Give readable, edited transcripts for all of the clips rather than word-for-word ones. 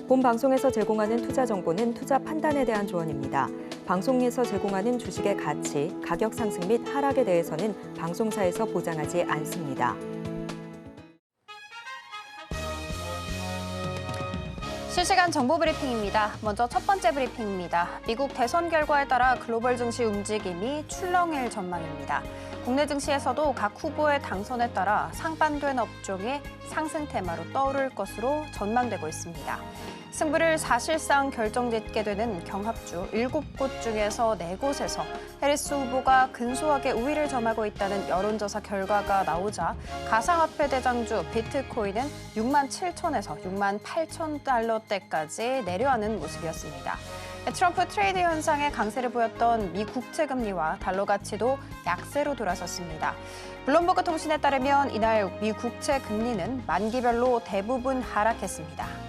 본 방송에서 제공하는 투자 정보는 투자 판단에 대한 조언입니다. 방송에서 제공하는 주식의 가치, 가격 상승 및 하락에 대해서는 방송사에서 보장하지 않습니다. 실시간 정보 브리핑입니다. 먼저 첫 번째 브리핑입니다. 미국 대선 결과에 따라 글로벌 증시 움직임이 출렁일 전망입니다. 국내 증시에서도 각 후보의 당선에 따라 상반된 업종이 상승 테마로 떠오를 것으로 전망되고 있습니다. 승부를 사실상 결정짓게 되는 경합주 7곳 중에서 4곳에서 해리스 후보가 근소하게 우위를 점하고 있다는 여론조사 결과가 나오자 가상화폐 대장주 비트코인은 6만 7천에서 6만 8천 달러대까지 내려가는 모습이었습니다. 트럼프 트레이드 현상에 강세를 보였던 미 국채금리와 달러 가치도 약세로 돌아섰습니다. 블룸버그 통신에 따르면 이날 미 국채 금리는 만기별로 대부분 하락했습니다.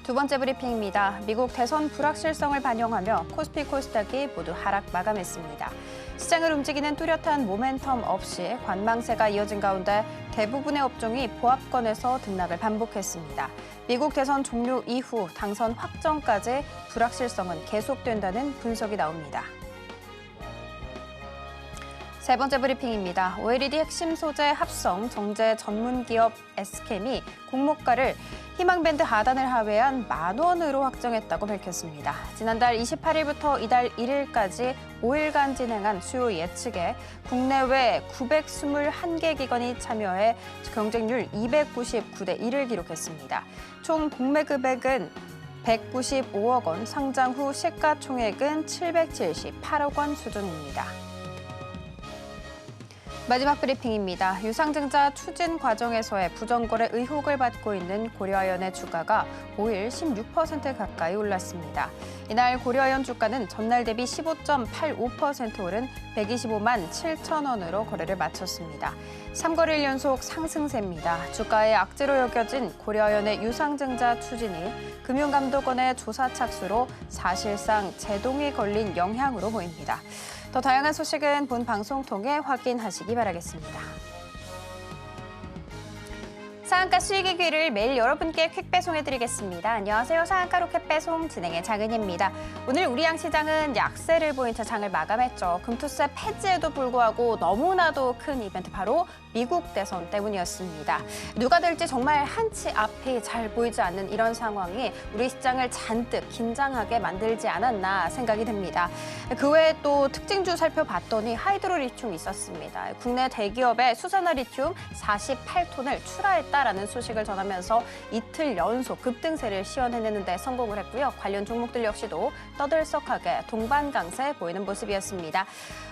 두 번째 브리핑입니다. 미국 대선 불확실성을 반영하며 코스피 코스닥이 모두 하락 마감했습니다. 시장을 움직이는 뚜렷한 모멘텀 없이 관망세가 이어진 가운데 대부분의 업종이 보합권에서 등락을 반복했습니다. 미국 대선 종료 이후 당선 확정까지 불확실성은 계속된다는 분석이 나옵니다. 세 번째 브리핑입니다. OLED 핵심 소재 합성 정제 전문 기업 SK이 공모가를 희망밴드 하단을 하회한 10,000원으로 확정했다고 밝혔습니다. 지난달 28일부터 이달 1일까지 5일간 진행한 수요 예측에 국내외 921개 기관이 참여해 경쟁률 299대 1을 기록했습니다. 총 공매 금액은 195억 원, 상장 후 시가총액은 778억 원 수준입니다. 마지막 브리핑입니다. 유상증자 추진 과정에서의 부정거래 의혹을 받고 있는 고려아연의 주가가 5일 16% 가까이 올랐습니다. 이날 고려아연 주가는 전날 대비 15.85% 오른 125만 7천 원으로 거래를 마쳤습니다. 3거래일 연속 상승세입니다. 주가의 악재로 여겨진 고려아연의 유상증자 추진이 금융감독원의 조사 착수로 사실상 제동이 걸린 영향으로 보입니다. 더 다양한 소식은 본 방송 통해 확인하시기 바라겠습니다. 상한가 수익의 기회를 매일 여러분께 퀵 배송해드리겠습니다. 안녕하세요. 상한가 로켓 배송 진행의 장은희입니다. 오늘 우리양시장은 약세를 보인 채 장을 마감했죠. 금투세 폐지에도 불구하고 너무나도 큰 이벤트 바로 미국 대선 때문이었습니다. 누가 될지 정말 한치 앞이 잘 보이지 않는 이런 상황이 우리 시장을 잔뜩 긴장하게 만들지 않았나 생각이 듭니다. 그 외에 또 특징주 살펴봤더니 하이드로 리튬이 있었습니다. 국내 대기업의 수산화 리튬 48톤을 출하했다라는 소식을 전하면서 이틀 연속 급등세를 시원해내는 데 성공을 했고요. 관련 종목들 역시도 떠들썩하게 동반 강세 보이는 모습이었습니다.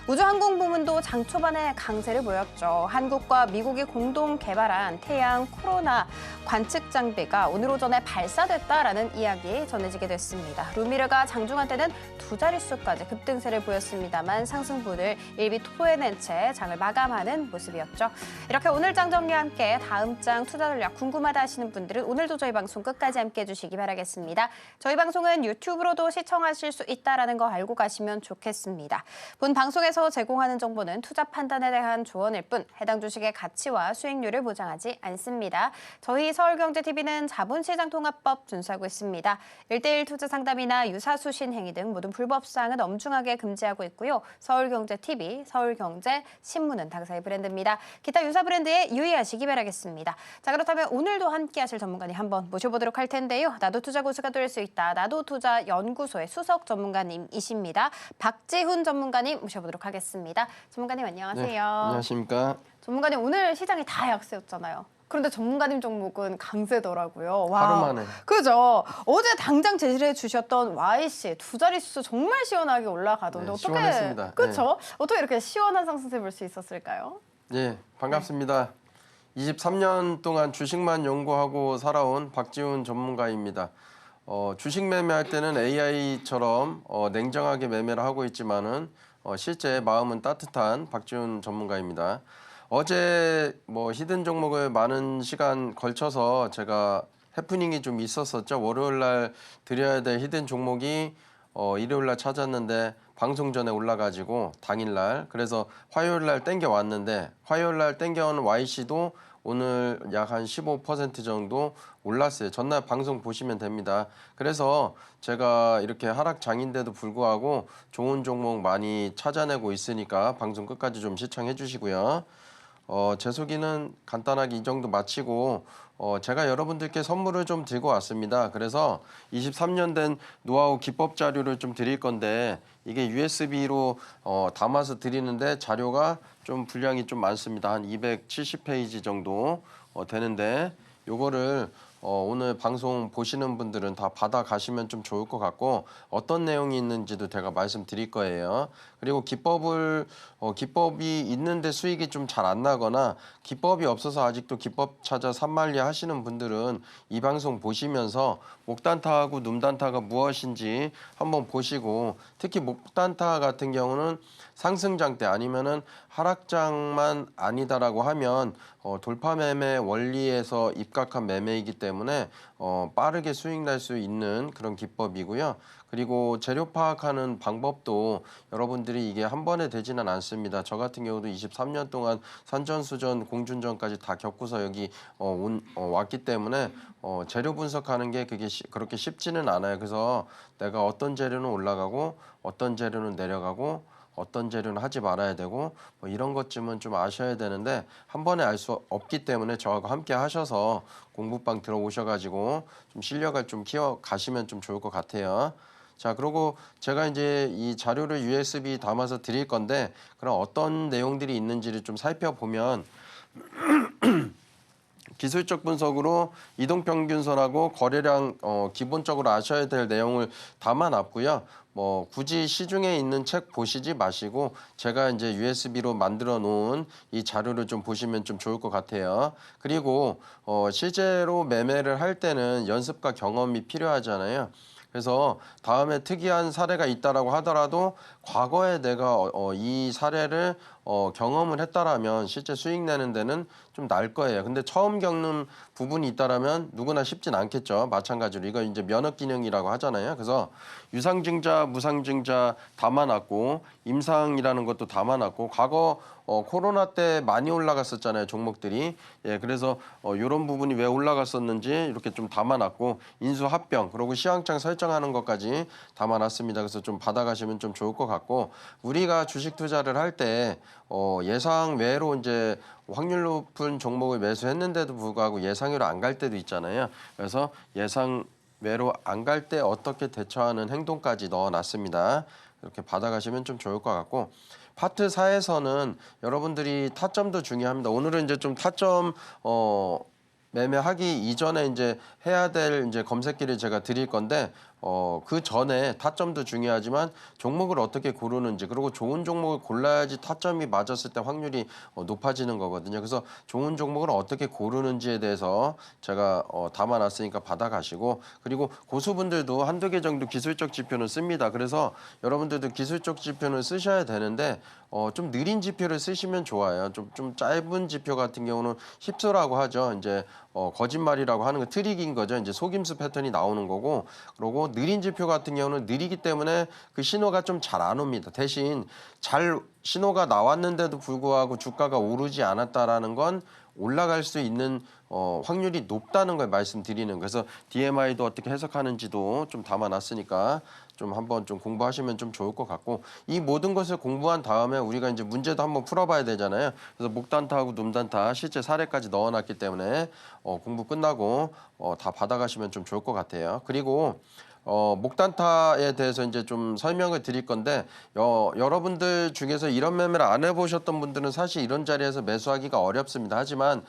우주항공 부문도 장 초반에 강세를 보였죠. 한국과 미국이 공동 개발한 태양 코로나 관측 장비가 오늘 오전에 발사됐다라는 이야기 전해지게 됐습니다. 루미르가 장중한 때는 두 자릿수까지 급등세를 보였습니다만 상승분을 일비 토해낸 채 장을 마감하는 모습이었죠. 이렇게 오늘 장 정리와 함께 다음 장 투자 전략 궁금하다 하시는 분들은 오늘도 저희 방송 끝까지 함께 해주시기 바라겠습니다. 저희 방송은 유튜브로도 시청하실 수 있다는 거 알고 가시면 좋겠습니다. 본 방송에서 제공하는 정보는 투자 판단에 대한 조언일 뿐 해당 주식의 가치와 수익률을 보장하지 않습니다. 저희 서울경제TV는 자본시장통합법 준수하고 있습니다. 1:1 투자 상담이나 유사수 신행위 등 모든 불법 사항은 엄중하게 금지하고 있고요. 서울경제TV, 서울경제신문은 당사의 브랜드입니다. 기타 유사 브랜드에 유의하시기 바라겠습니다. 자, 그렇다면 오늘도 함께 하실 전문가님 한번 모셔보도록 할 텐데요. 나도 투자 고수가 될 수 있다. 나도 투자 연구소의 수석 전문가님이십니다. 박지훈 전문가님 모셔보도록 하겠습니다. 전문가님 안녕하세요. 네, 안녕하십니까. 전문가님 오늘 시장이 다 약세였잖아요. 그런데 전문가님 종목은 강세더라고요. 와. 하루 만에. 그죠? 어제 당장 제시해 주셨던 YC 두 자릿수 정말 시원하게 올라가던데 네, 어떻게 시원했습니다. 그렇죠? 네. 어떻게 이렇게 시원한 상승세 볼 수 있었을까요? 예, 반갑습니다. 23년 동안 주식만 연구하고 살아온 박지훈 전문가입니다. 주식 매매할 때는 AI처럼 냉정하게 매매를 하고 있지만은 실제 마음은 따뜻한 박지훈 전문가입니다. 어제 히든 종목을 많은 시간 걸쳐서 제가 해프닝이 좀 있었었죠. 월요일 날 드려야 될 히든 종목이 일요일 날 찾았는데 방송 전에 올라가지고 당일 날 그래서 화요일 날 땡겨 왔는데 화요일 날 땡겨온 YC도 오늘 약 한 15% 정도 올랐어요. 전날 방송 보시면 됩니다. 그래서 제가 이렇게 하락장인데도 불구하고 좋은 종목 많이 찾아내고 있으니까 방송 끝까지 좀 시청해 주시고요. 제 소개는 간단하게 이 정도 마치고 제가 여러분들께 선물을 좀 들고 왔습니다. 그래서 23년 된 노하우 기법 자료를 좀 드릴 건데 이게 USB로 담아서 드리는데 자료가 좀 분량이 좀 많습니다. 한 270페이지 정도 되는데 요거를 오늘 방송 보시는 분들은 다 받아 가시면 좀 좋을 것 같고 어떤 내용이 있는지도 제가 말씀드릴 거예요. 그리고 기법이 있는데 수익이 좀 잘 안 나거나 기법이 없어서 아직도 기법 찾아 산만리 하시는 분들은 이 방송 보시면서 목단타하고 눔단타가 무엇인지 한번 보시고 특히 목단타 같은 경우는 상승장 때 아니면은 하락장만 아니다라고 하면 돌파 매매 원리에서 입각한 매매이기 때문에 빠르게 수익 날 수 있는 그런 기법이고요. 그리고 재료 파악하는 방법도 여러분들이 이게 한 번에 되지는 않습니다. 저 같은 경우도 23년 동안 산전수전, 공준전까지 다 겪고서 여기 왔기 때문에 재료 분석하는 게 그게 그렇게 쉽지는 않아요. 그래서 내가 어떤 재료는 올라가고 어떤 재료는 내려가고 어떤 재료는 하지 말아야 되고 뭐 이런 것쯤은 좀 아셔야 되는데 한 번에 알 수 없기 때문에 저하고 함께 하셔서 공부방 들어오셔가지고 좀 실력을 좀 키워 가시면 좀 좋을 것 같아요. 자, 그리고 제가 이제 이 자료를 USB 담아서 드릴 건데 그럼 어떤 내용들이 있는지를 좀 살펴보면 기술적 분석으로 이동평균선하고 거래량 기본적으로 아셔야 될 내용을 담아놨고요. 뭐 굳이 시중에 있는 책 보시지 마시고 제가 이제 USB로 만들어 놓은 이 자료를 좀 보시면 좀 좋을 것 같아요. 그리고 실제로 매매를 할 때는 연습과 경험이 필요하잖아요. 그래서 다음에 특이한 사례가 있다라고 하더라도 과거에 내가 이 사례를 경험을 했다라면 실제 수익 내는 데는 좀 나을 거예요. 근데 처음 겪는 부분이 있다라면 누구나 쉽진 않겠죠. 마찬가지로 이거 이제 면허 기능이라고 하잖아요. 그래서 유상증자, 무상증자 담아놨고 임상이라는 것도 담아놨고 과거 코로나 때 많이 올라갔었잖아요. 종목들이. 예, 그래서 이런 부분이 왜 올라갔었는지 이렇게 좀 담아놨고 인수합병 그리고 시황창 설정하는 것까지 담아놨습니다. 그래서 좀 받아가시면 좀 좋을 것 같고 우리가 주식 투자를 할 때 예상 외로 이제 확률 높은 종목을 매수했는데도 불구하고 예상외로 안 갈 때도 있잖아요. 그래서 예상 외로 안 갈 때 어떻게 대처하는 행동까지 넣어놨습니다. 이렇게 받아가시면 좀 좋을 것 같고 파트 4에서는 여러분들이 타점도 중요합니다. 오늘은 이제 좀 타점 매매하기 이전에 이제 해야 될 이제 검색기를 제가 드릴 건데 그 전에 타점도 중요하지만 종목을 어떻게 고르는지 그리고 좋은 종목을 골라야지 타점이 맞았을 때 확률이 높아지는 거거든요. 그래서 좋은 종목을 어떻게 고르는지에 대해서 제가 담아놨으니까 받아가시고 그리고 고수분들도 한두 개 정도 기술적 지표는 씁니다. 그래서 여러분들도 기술적 지표는 쓰셔야 되는데 좀 느린 지표를 쓰시면 좋아요. 좀 짧은 지표 같은 경우는 힙소라고 하죠. 이제 거짓말이라고 하는 거 트릭인 거죠. 이제 속임수 패턴이 나오는 거고 그리고 느린 지표 같은 경우는 느리기 때문에 그 신호가 좀 잘 안 옵니다. 대신 잘 신호가 나왔는데도 불구하고 주가가 오르지 않았다라는 건 올라갈 수 있는 확률이 높다는 걸 말씀드리는 거예요. 그래서 DMI도 어떻게 해석하는지도 좀 담아놨으니까 좀 한번 좀 공부하시면 좀 좋을 것 같고 이 모든 것을 공부한 다음에 우리가 이제 문제도 한번 풀어봐야 되잖아요. 그래서 목단타하고 눔단타 실제 사례까지 넣어놨기 때문에 공부 끝나고 다 받아가시면 좀 좋을 것 같아요. 그리고 목단타에 대해서 이제 좀 설명을 드릴 건데 여러분들 중에서 이런 매매를 안 해보셨던 분들은 사실 이런 자리에서 매수하기가 어렵습니다. 하지만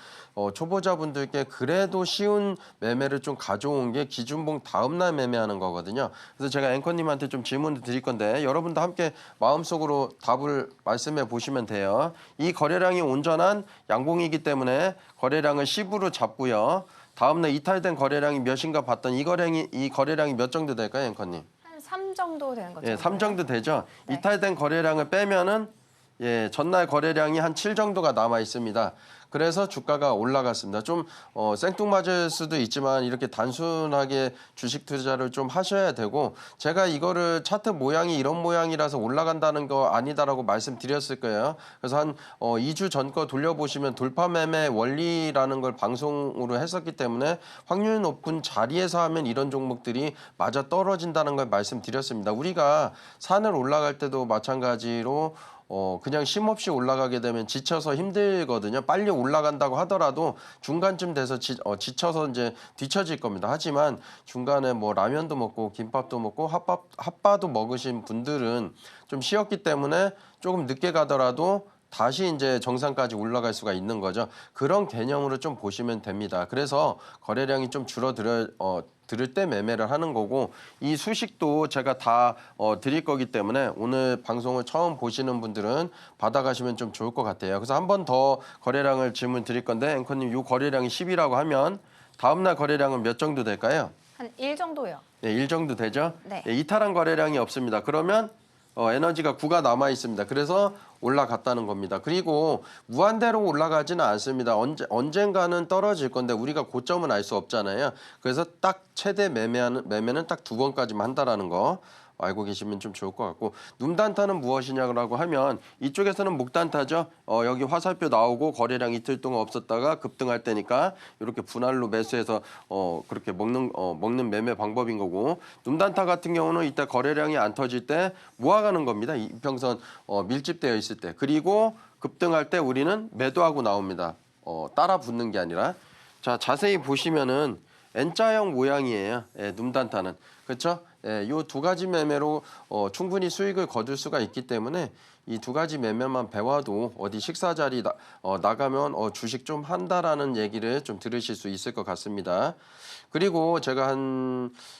초보자분들께 그래도 쉬운 매매를 좀 가져온 게 기준봉 다음날 매매하는 거거든요. 그래서 제가 앵커님한테 좀 질문을 드릴 건데 여러분도 함께 마음속으로 답을 말씀해 보시면 돼요. 이 거래량이 온전한 양봉이기 때문에 거래량을 10으로 잡고요. 다음날 이탈된 거래량이 몇인가 봤더니 이 거래량이 몇 정도 될까요, 앵커님? 한 3 정도 되는 거죠? 예, 3 정도 되죠. 네. 이탈된 거래량을 빼면은 전날 거래량이 한 7 정도가 남아 있습니다. 그래서 주가가 올라갔습니다. 좀 생뚱맞을 수도 있지만 이렇게 단순하게 주식 투자를 좀 하셔야 되고 제가 이거를 차트 모양이 이런 모양이라서 올라간다는 거 아니다라고 말씀드렸을 거예요. 그래서 한 2주 전 거 돌려보시면 돌파 매매 원리라는 걸 방송으로 했었기 때문에 확률 높은 자리에서 하면 이런 종목들이 맞아 떨어진다는 걸 말씀드렸습니다. 우리가 산을 올라갈 때도 마찬가지로 그냥 쉼없이 올라가게 되면 지쳐서 힘들거든요. 빨리 올라간다고 하더라도 중간쯤 돼서 지쳐서 이제 뒤처질 겁니다. 하지만 중간에 뭐 라면도 먹고 김밥도 먹고 핫바도 먹으신 분들은 좀 쉬었기 때문에 조금 늦게 가더라도 다시 이제 정상까지 올라갈 수가 있는 거죠. 그런 개념으로 좀 보시면 됩니다. 그래서 거래량이 좀 들을 때 매매를 하는 거고 이 수식도 제가 다 드릴 거기 때문에 오늘 방송을 처음 보시는 분들은 받아가시면 좀 좋을 것 같아요. 그래서 한 번 더 거래량을 질문 드릴 건데 앵커님 이 거래량이 10이라고 하면 다음날 거래량은 몇 정도 될까요? 한 1 정도요. 네, 1 정도 되죠? 네. 네, 이탈한 거래량이 없습니다. 그러면 에너지가 9가 남아 있습니다. 그래서 올라갔다는 겁니다. 그리고 무한대로 올라가지는 않습니다. 언젠가는 떨어질 건데 우리가 고점은 알 수 없잖아요. 그래서 딱 최대 매매는 딱 2번까지만 한다라는 거 알고 계시면 좀 좋을 것 같고 눈단타는 무엇이냐고 하면 이쪽에서는 목단타죠. 여기 화살표 나오고 거래량 이틀 동안 없었다가 급등할 때니까 이렇게 분할로 매수해서 그렇게 먹는 매매 방법인 거고 눈단타 같은 경우는 이때 거래량이 안 터질 때 모아가는 겁니다. 이평선 밀집되어 있을 때 그리고 급등할 때 우리는 매도하고 나옵니다. 따라 붙는 게 아니라 자 자세히 보시면은 N자형 모양이에요. 예, 눈단타는 그렇죠? 예, 이 두 가지 매매로 충분히 수익을 거둘 수가 있기 때문에 이 두 가지 매매만 배워도 어디 식사 자리 나가면 주식 좀 한다라는 얘기를 좀 들으실 수 있을 것 같습니다. 그리고 제가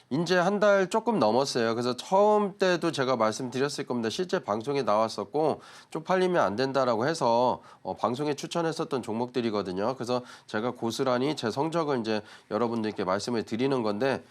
이제 한 달 조금 넘었어요. 그래서 처음 때도 제가 말씀드렸을 겁니다. 실제 방송에 나왔었고 쪽팔리면 안 된다라고 해서 방송에 추천했었던 종목들이거든요. 그래서 제가 고스란히 제 성적을 이제 여러분들께 말씀을 드리는 건데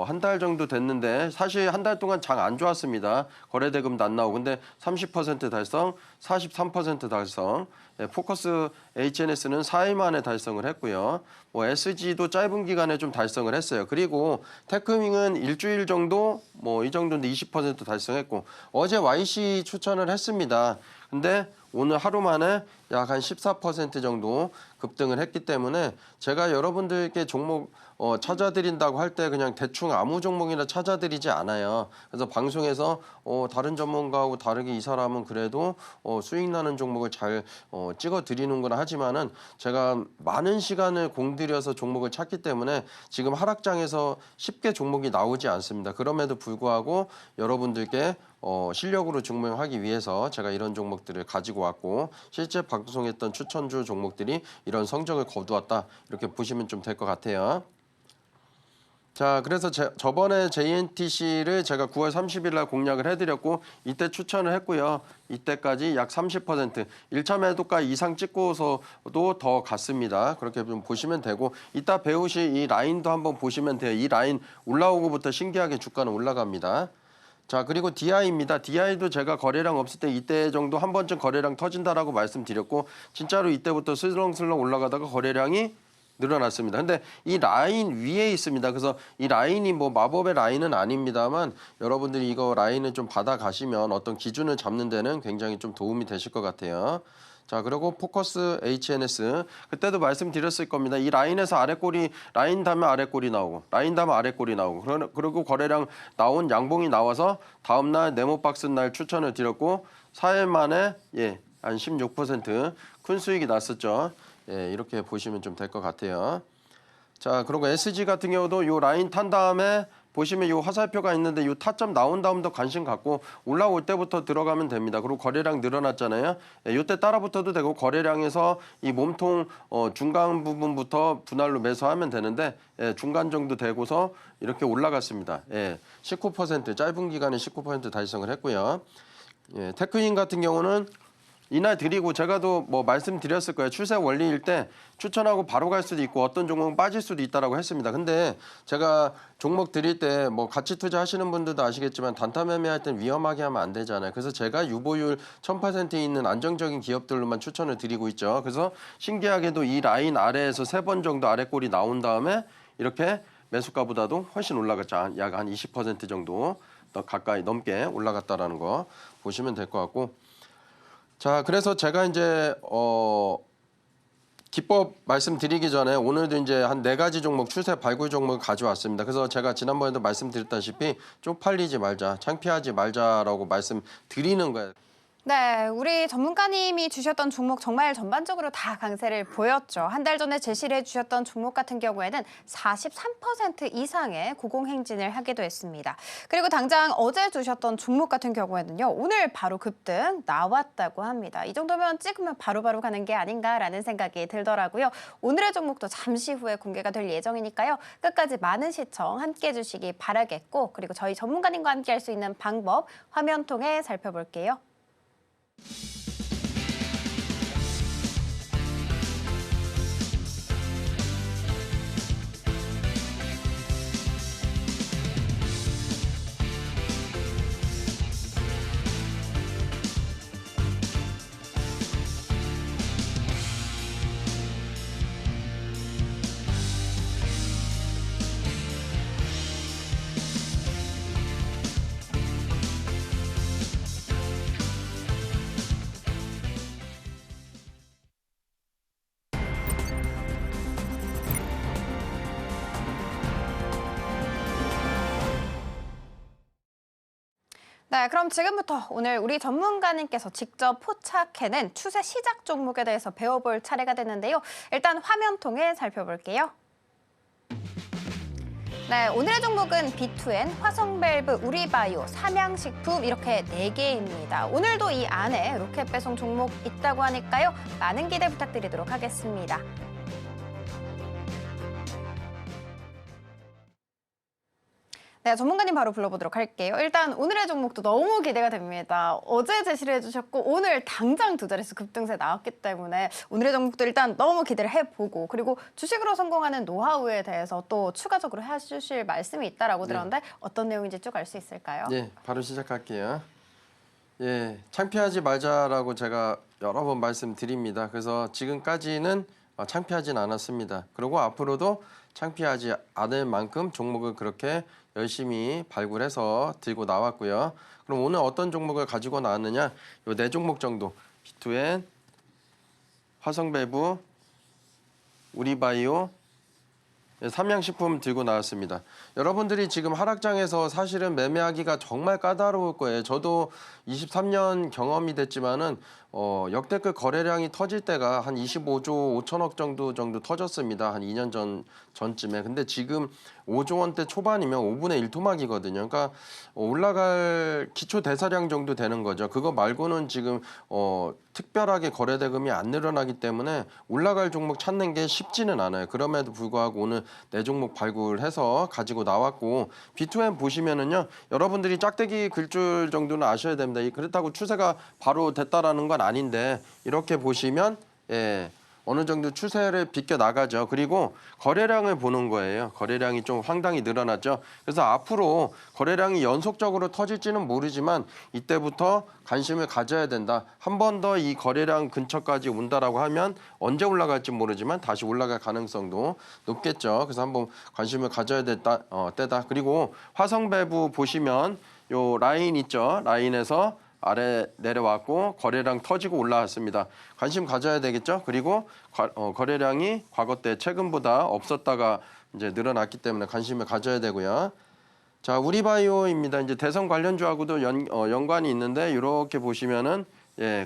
한 달 정도 됐는데 사실 한 달 동안 장 안 좋았습니다. 거래대금도 안 나오고 근데 30% 달성, 43% 달성. 포커스 HNS는 4일 만에 달성을 했고요. SG도 짧은 기간에 좀 달성을 했어요. 그리고 테크밍은 일주일 정도 이 정도인데 20% 달성했고 어제 YC 추천을 했습니다. 근데 오늘 하루 만에 약 한 14% 정도 급등을 했기 때문에 제가 여러분들께 종목 찾아드린다고 할 때 그냥 대충 아무 종목이나 찾아드리지 않아요. 그래서 방송에서 다른 전문가하고 다르게 이 사람은 그래도 수익 나는 종목을 잘 찍어 드리는구나 하지만은 제가 많은 시간을 공들여서 종목을 찾기 때문에 지금 하락장에서 쉽게 종목이 나오지 않습니다. 그럼에도 불구하고 여러분들께 실력으로 증명하기 위해서 제가 이런 종목들을 가지고 왔고 실제 방송했던 추천주 종목들이 이런 성적을 거두었다 이렇게 보시면 좀 될 것 같아요. 자, 그래서 저번에 JNTC를 제가 9월 30일 날 공략을 해드렸고 이때 추천을 했고요. 이때까지 약 30% 1차 매도가 이상 찍고서도 더 갔습니다. 그렇게 좀 보시면 되고 이따 배우실 이 라인도 한번 보시면 돼요. 이 라인 올라오고부터 신기하게 주가는 올라갑니다. 자, 그리고 DI입니다. DI도 제가 거래량 없을 때 이때 정도 한 번쯤 거래량 터진다라고 말씀드렸고 진짜로 이때부터 슬렁슬렁 올라가다가 거래량이 늘어났습니다. 근데 이 라인 위에 있습니다. 그래서 이 라인이 뭐 마법의 라인은 아닙니다만 여러분들이 이거 라인을 좀 받아가시면 어떤 기준을 잡는 데는 굉장히 좀 도움이 되실 것 같아요. 자, 그리고 포커스 HNS 그때도 말씀드렸을 겁니다. 이 라인에서 아래꼬리 라인 닿으면 아래꼬리 나오고 라인 닿으면 아래꼬리 나오고 그리고 거래량 나온 양봉이 나와서 다음날 네모박스 날 추천을 드렸고 4일 만에 한 16% 큰 수익이 났었죠. 이렇게 보시면 좀 될 것 같아요. 자, 그리고 SG 같은 경우도 요 라인 탄 다음에 보시면 요 화살표가 있는데 요 타점 나온 다음부터 관심 갖고 올라올 때부터 들어가면 됩니다. 그리고 거래량 늘어났잖아요. 요때 따라붙어도 되고 거래량에서 이 몸통 중간 부분부터 분할로 매수하면 되는데 중간 정도 되고서 이렇게 올라갔습니다. 19% 짧은 기간에 19% 달성을 했고요. 테크인 같은 경우는 이날 드리고 제가도 뭐 말씀드렸을 거예요. 추세 원리일 때 추천하고 바로 갈 수도 있고 어떤 종목은 빠질 수도 있다라고 했습니다. 근데 제가 종목 드릴 때 뭐 가치 투자하시는 분들도 아시겠지만 단타 매매할 땐 위험하게 하면 안 되잖아요. 그래서 제가 유보율 1000% 있는 안정적인 기업들로만 추천을 드리고 있죠. 그래서 신기하게도 이 라인 아래에서 3번 정도 아래 꼴이 나온 다음에 이렇게 매수가보다도 훨씬 올라갔죠. 약 한 20% 정도 더 가까이 넘게 올라갔다라는 거 보시면 될 것 같고. 자, 그래서 제가 이제 기법 말씀드리기 전에 오늘도 이제 한 4가지 종목 추세 발굴 종목을 가져왔습니다. 그래서 제가 지난번에도 말씀드렸다시피 쪽팔리지 말자, 창피하지 말자라고 말씀드리는 거예요. 네, 우리 전문가님이 주셨던 종목 정말 전반적으로 다 강세를 보였죠. 한 달 전에 제시를 해주셨던 종목 같은 경우에는 43% 이상의 고공행진을 하기도 했습니다. 그리고 당장 어제 주셨던 종목 같은 경우에는요, 오늘 바로 급등 나왔다고 합니다. 이 정도면 찍으면 바로바로 가는 게 아닌가라는 생각이 들더라고요. 오늘의 종목도 잠시 후에 공개가 될 예정이니까요. 끝까지 많은 시청 함께 해주시기 바라겠고, 그리고 저희 전문가님과 함께 할 수 있는 방법 화면 통해 살펴볼게요. 네, 그럼 지금부터 오늘 우리 전문가님께서 직접 포착해낸 추세 시작 종목에 대해서 배워볼 차례가 됐는데요. 일단 화면 통해 살펴볼게요. 네, 오늘의 종목은 B2N, 화성밸브, 우리바이오, 삼양식품 이렇게 4개입니다. 오늘도 이 안에 로켓 배송 종목 있다고 하니까요. 많은 기대 부탁드리도록 하겠습니다. 네, 전문가님 바로 불러보도록 할게요. 일단 오늘의 종목도 너무 기대가 됩니다. 어제 제시를 해주셨고 오늘 당장 2자릿수 급등세 나왔기 때문에 오늘의 종목도 일단 너무 기대를 해보고, 그리고 주식으로 성공하는 노하우에 대해서 또 추가적으로 해주실 말씀이 있다라고 들었는데 어떤 내용인지 쭉 알 수 있을까요? 네, 바로 시작할게요. 예, 창피하지 말자라고 제가 여러 번 말씀드립니다. 그래서 지금까지는 창피하진 않았습니다. 그리고 앞으로도 창피하지 않을 만큼 종목을 그렇게 열심히 발굴해서 들고 나왔고요. 그럼 오늘 어떤 종목을 가지고 나왔느냐? 요 4종목 정도. B2N, 화성밸브, 우리바이오, 삼양식품 들고 나왔습니다. 여러분들이 지금 하락장에서 사실은 매매하기가 정말 까다로울 거예요. 저도 23년 경험이 됐지만은 역대급 거래량이 터질 때가 한 25조 5천억 정도 터졌습니다. 한 2년 전쯤에. 근데 지금 5조 원대 초반이면 5분의 1 토막이거든요. 그러니까 올라갈 기초 대사량 정도 되는 거죠. 그거 말고는 지금 특별하게 거래 대금이 안 늘어나기 때문에 올라갈 종목 찾는 게 쉽지는 않아요. 그럼에도 불구하고 오늘 4종목 발굴해서 가지고 나왔고, B2M 보시면은요, 여러분들이 짝대기 글줄 정도는 아셔야 됩니다. 그렇다고 추세가 바로 됐다라는 건 아닌데 이렇게 보시면 어느 정도 추세를 비껴 나가죠. 그리고 거래량을 보는 거예요. 거래량이 좀 상당히 늘어났죠. 그래서 앞으로 거래량이 연속적으로 터질지는 모르지만 이때부터 관심을 가져야 된다. 한 번 더 이 거래량 근처까지 온다라고 하면 언제 올라갈지 모르지만 다시 올라갈 가능성도 높겠죠. 그래서 한번 관심을 가져야 때다. 그리고 화성밸브 보시면 요 라인 있죠. 라인에서 아래 내려왔고 거래량 터지고 올라왔습니다. 관심 가져야 되겠죠. 그리고 거래량이 과거 때 최근보다 없었다가 이제 늘어났기 때문에 관심을 가져야 되고요. 자, 우리바이오입니다. 이제 대선 관련주하고도 연관이 있는데 이렇게 보시면은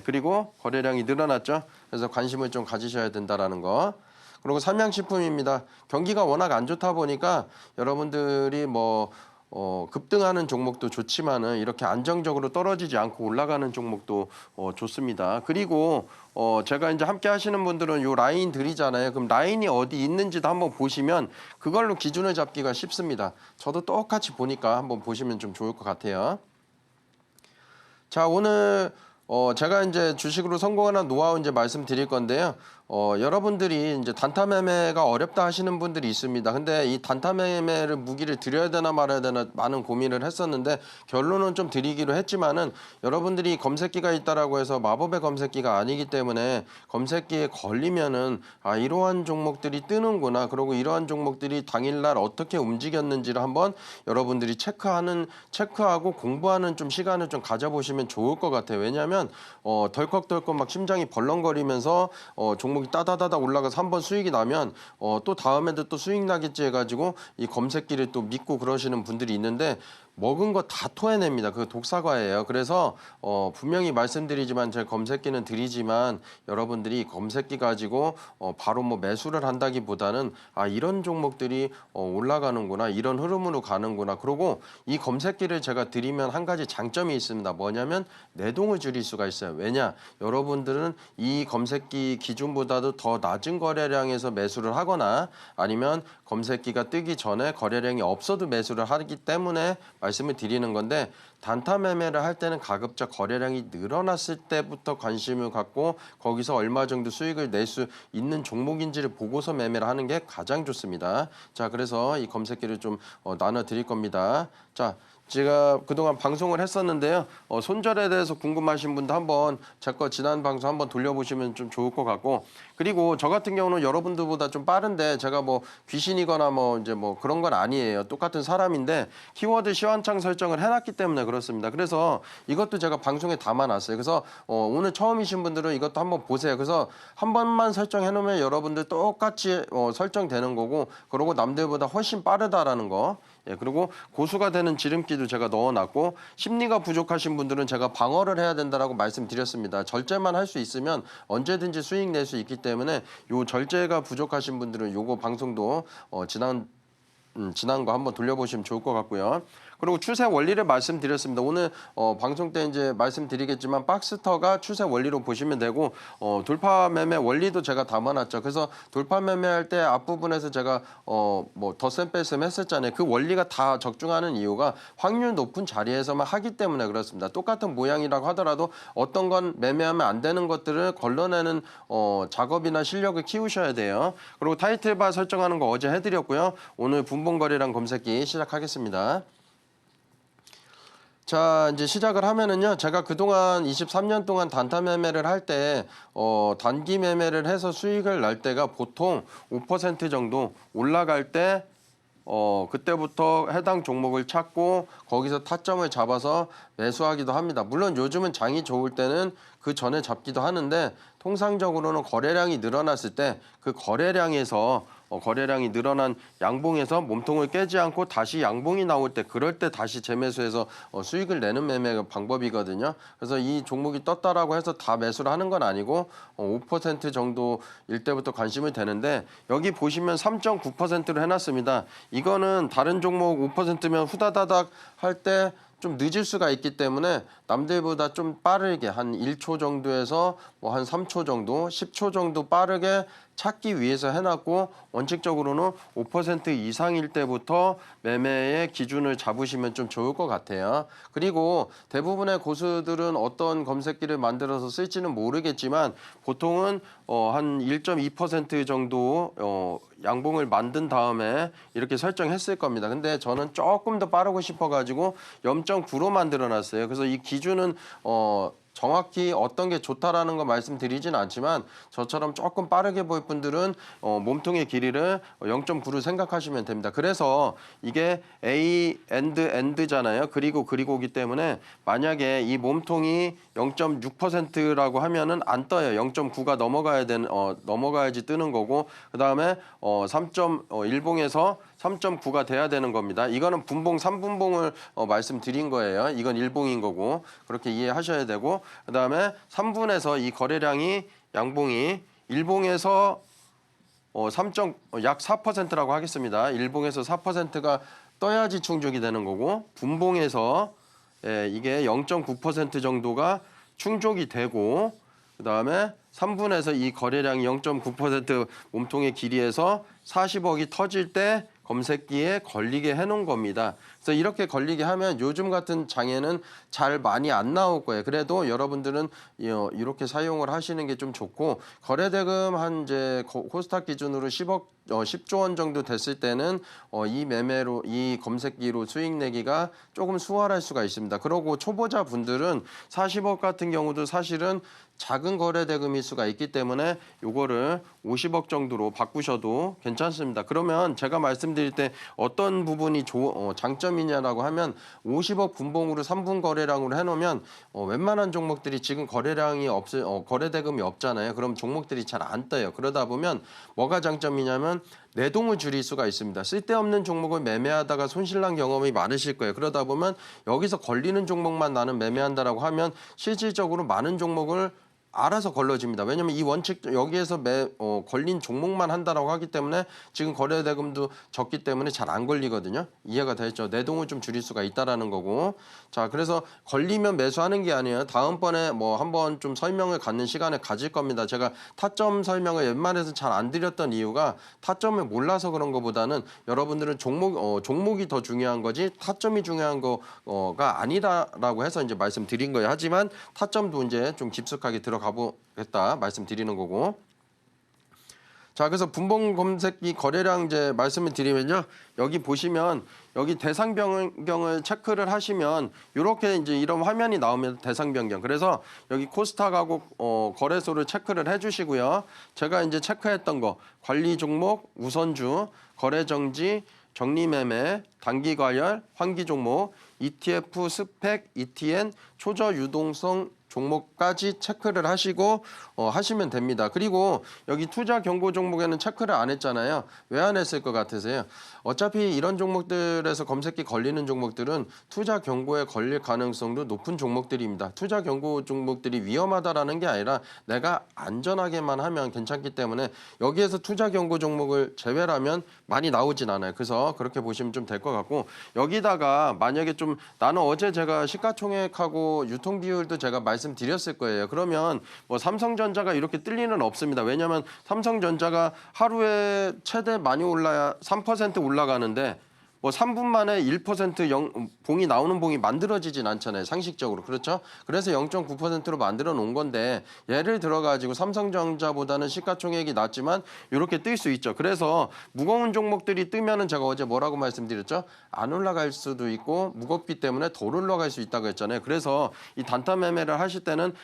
그리고 거래량이 늘어났죠. 그래서 관심을 좀 가지셔야 된다라는 거. 그리고 삼양식품입니다. 경기가 워낙 안 좋다 보니까 여러분들이 급등하는 종목도 좋지만은 이렇게 안정적으로 떨어지지 않고 올라가는 종목도 좋습니다. 그리고 제가 이제 함께 하시는 분들은 요 라인 들이잖아요. 그럼 라인이 어디 있는지도 한번 보시면 그걸로 기준을 잡기가 쉽습니다. 저도 똑같이 보니까 한번 보시면 좀 좋을 것 같아요. 자, 오늘 제가 이제 주식으로 성공하는 노하우 이제 말씀드릴 건데요. 여러분들이 이제 단타 매매가 어렵다 하시는 분들이 있습니다. 근데 이 단타 매매를 무기를 드려야 되나 말아야 되나 많은 고민을 했었는데 결론은 좀 드리기로 했지만은 여러분들이 검색기가 있다라고 해서 마법의 검색기가 아니기 때문에 검색기에 걸리면은 아, 이러한 종목들이 뜨는구나. 그리고 이러한 종목들이 당일날 어떻게 움직였는지를 한번 여러분들이 체크하고 공부하는 좀 시간을 좀 가져보시면 좋을 것 같아요. 왜냐하면 덜컥덜컥 막 심장이 벌렁거리면서 종목이 따다다다 올라가서 한번 수익이 나면 또 다음에도 또 수익 나겠지 해가지고 이 검색기를 또 믿고 그러시는 분들이 있는데 먹은 거 다 토해냅니다. 그 독사과예요. 그래서 분명히 말씀드리지만 제 검색기는 드리지만 여러분들이 검색기 가지고 바로 뭐 매수를 한다기보다는 아 이런 종목들이 올라가는구나 이런 흐름으로 가는구나. 그리고 이 검색기를 제가 드리면 한 가지 장점이 있습니다. 뭐냐면 내동을 줄일 수가 있어요. 왜냐? 여러분들은 이 검색기 기준보다도 더 낮은 거래량에서 매수를 하거나 아니면 검색기가 뜨기 전에 거래량이 없어도 매수를 하기 때문에 말씀을 드리는 건데 단타 매매를 할 때는 가급적 거래량이 늘어났을 때부터 관심을 갖고 거기서 얼마 정도 수익을 낼 수 있는 종목인지를 보고서 매매를 하는 게 가장 좋습니다. 자, 그래서 이 검색기를 좀 나눠 드릴 겁니다. 자, 제가 그동안 방송을 했었는데요. 손절에 대해서 궁금하신 분도 한번 제 거 지난 방송 한번 돌려보시면 좀 좋을 것 같고 그리고 저 같은 경우는 여러분들보다 좀 빠른데 제가 뭐 귀신이거나 뭐 이제 뭐 그런 건 아니에요. 똑같은 사람인데 키워드 시황창 설정을 해놨기 때문에 그렇습니다. 그래서 이것도 제가 방송에 담아놨어요. 그래서 오늘 처음이신 분들은 이것도 한번 보세요. 그래서 한 번만 설정해 놓으면 여러분들 똑같이 설정되는 거고 그러고 남들보다 훨씬 빠르다라는 거. 예, 그리고 고수가 되는 지름기도 제가 넣어놨고 심리가 부족하신 분들은 제가 방어를 해야 된다라고 말씀드렸습니다. 절제만 할 수 있으면 언제든지 수익 낼 수 있기 때문에 요 절제가 부족하신 분들은 요거 방송도 지난 거 한번 돌려보시면 좋을 것 같고요. 그리고 추세 원리를 말씀드렸습니다. 오늘 방송 때 이제 말씀드리겠지만 박스터가 추세 원리로 보시면 되고 돌파 매매 원리도 제가 담아놨죠. 그래서 돌파 매매할 때 앞부분에서 제가 뭐 덧셈 뺄셈 했었잖아요. 그 원리가 다 적중하는 이유가 확률 높은 자리에서만 하기 때문에 그렇습니다. 똑같은 모양이라고 하더라도 어떤 건 매매하면 안 되는 것들을 걸러내는 작업이나 실력을 키우셔야 돼요. 그리고 타이틀바 설정하는 거 어제 해드렸고요. 오늘 분봉거래량 검색기 시작하겠습니다. 자, 이제 시작을 하면은요. 제가 그동안 23년 동안 단타 매매를 할 때 단기 매매를 해서 수익을 날 때가 보통 5% 정도 올라갈 때 그때부터 해당 종목을 찾고 거기서 타점을 잡아서 매수하기도 합니다. 물론 요즘은 장이 좋을 때는 그 전에 잡기도 하는데 통상적으로는 거래량이 늘어났을 때 그 거래량에서 거래량이 늘어난 양봉에서 몸통을 깨지 않고 다시 양봉이 나올 때 그럴 때 다시 재매수해서 수익을 내는 매매 방법이거든요. 그래서 이 종목이 떴다라고 해서 다 매수를 하는 건 아니고 5% 정도일 때부터 관심을 되는데 여기 보시면 3.9%로 해놨습니다. 이거는 다른 종목 5%면 후다다닥 할 때 좀 늦을 수가 있기 때문에 남들보다 좀 빠르게 한 1초 정도에서 뭐 한 3초 정도, 10초 정도 빠르게 찾기 위해서 해놨고 원칙적으로는 5% 이상일 때부터 매매의 기준을 잡으시면 좀 좋을 것 같아요. 그리고 대부분의 고수들은 어떤 검색기를 만들어서 쓸지는 모르겠지만 보통은 한 1.2% 정도 양봉을 만든 다음에 이렇게 설정했을 겁니다. 근데 저는 조금 더 빠르고 싶어가지고 0.9로 만들어놨어요. 그래서 이 기준은 정확히 어떤 게 좋다라는 거 말씀드리진 않지만 저처럼 조금 빠르게 볼 분들은 몸통의 길이를 0.9로 생각하시면 됩니다. 그래서 이게 A, AND잖아요. 그리고기 때문에 만약에 이 몸통이 0.6%라고 하면은 안 떠요. 0.9가 넘어가야지 뜨는 거고 그다음에 3.1봉에서 3.9가 돼야 되는 겁니다. 이거는 분봉 3분봉을 말씀드린 거예요. 이건 1봉인 거고 그렇게 이해하셔야 되고 그다음에 3분에서 이 거래량이 양봉이 1봉에서 약 4%라고 하겠습니다. 1봉에서 4%가 떠야지 충족이 되는 거고 분봉에서 이게 0.9% 정도가 충족이 되고 그다음에 3분에서 이 거래량이 0.9% 몸통의 길이에서 40억이 터질 때 검색기에 걸리게 해놓은 겁니다. 그래서 이렇게 걸리게 하면 요즘 같은 장에는 잘 많이 안 나올 거예요. 그래도 여러분들은 이렇게 사용을 하시는 게 좀 좋고, 거래대금 한 이제 코스닥 기준으로 10조 원 정도 됐을 때는 이 매매로 이 검색기로 수익 내기가 조금 수월할 수가 있습니다. 그리고 초보자 분들은 40억 같은 경우도 사실은 작은 거래 대금일 수가 있기 때문에 요거를 50억 정도로 바꾸셔도 괜찮습니다. 그러면 제가 말씀드릴 때 어떤 부분이 장점이냐라고 하면 50억 분봉으로 3분 거래량으로 해놓으면 웬만한 종목들이 지금 거래 대금이 없잖아요. 그럼 종목들이 잘 안 떠요. 그러다 보면 뭐가 장점이냐면 내동을 줄일 수가 있습니다. 쓸데없는 종목을 매매하다가 손실난 경험이 많으실 거예요. 그러다 보면 여기서 걸리는 종목만 나는 매매한다라고 하면 실질적으로 많은 종목을 알아서 걸러집니다. 왜냐하면 이 원칙 여기에서 걸린 종목만 한다라고 하기 때문에 지금 거래 대금도 적기 때문에 잘 안 걸리거든요. 이해가 되죠? 내동을 좀 줄일 수가 있다라는 거고. 자, 그래서 걸리면 매수하는 게 아니에요. 다음번에 한번 좀 설명을 갖는 시간을 가질 겁니다. 제가 타점 설명을 웬만해서 잘 안 드렸던 이유가 타점을 몰라서 그런 것보다는 여러분들은 종목이 더 중요한 거지 타점이 중요한 거가 아니다라고 해서 이제 말씀드린 거예요. 하지만 타점도 이제 좀 깊숙하게 가보겠다 말씀드리는 거고. 자, 그래서 분봉 검색기 거래량 이제 말씀을 드리면요. 여기 보시면 여기 대상 변경을 체크를 하시면 이렇게 이제 이런 화면이 나오면 대상 변경. 그래서 여기 코스닥하고 거래소를 체크를 해주시고요. 제가 이제 체크했던 거 관리 종목, 우선주, 거래 정지, 정리 매매, 단기 과열, 환기 종목, ETF, 스펙, ETN, 초저 유동성 종목까지 체크를 하시고 하시면 됩니다. 그리고 여기 투자 경고 종목에는 체크를 안 했잖아요. 왜 안 했을 것 같으세요? 어차피 이런 종목들에서 검색기 걸리는 종목들은 투자 경고에 걸릴 가능성도 높은 종목들입니다. 투자 경고 종목들이 위험하다라는 게 아니라 내가 안전하게만 하면 괜찮기 때문에 여기에서 투자 경고 종목을 제외하면 많이 나오진 않아요. 그래서 그렇게 보시면 좀 될 것 같고, 여기다가 만약에 좀 나는 어제 제가 시가총액하고 유통 비율도 제가 말씀드렸을 거예요. 그러면 삼성전자가 이렇게 뜰 리는 없습니다. 왜냐하면 삼성전자가 하루에 최대 많이 올라야 3% 올라가는데 3분 만에 1% 봉이 나오는 봉이 만들어지진 않잖아요. 상식적으로. 그렇죠? 그래서 0.9%로 만들어 놓은 건데 예를 들어가지고 삼성전자보다는 시가총액이 낮지만 이렇게 뜰 수 있죠. 그래서 무거운 종목들이 뜨면은 제가 어제 뭐라고 말씀드렸죠? 안 올라갈 수도 있고 무겁기 때문에 덜 올라갈 수 있다고 했잖아요. 그래서 이 단타 매매를 하실 때는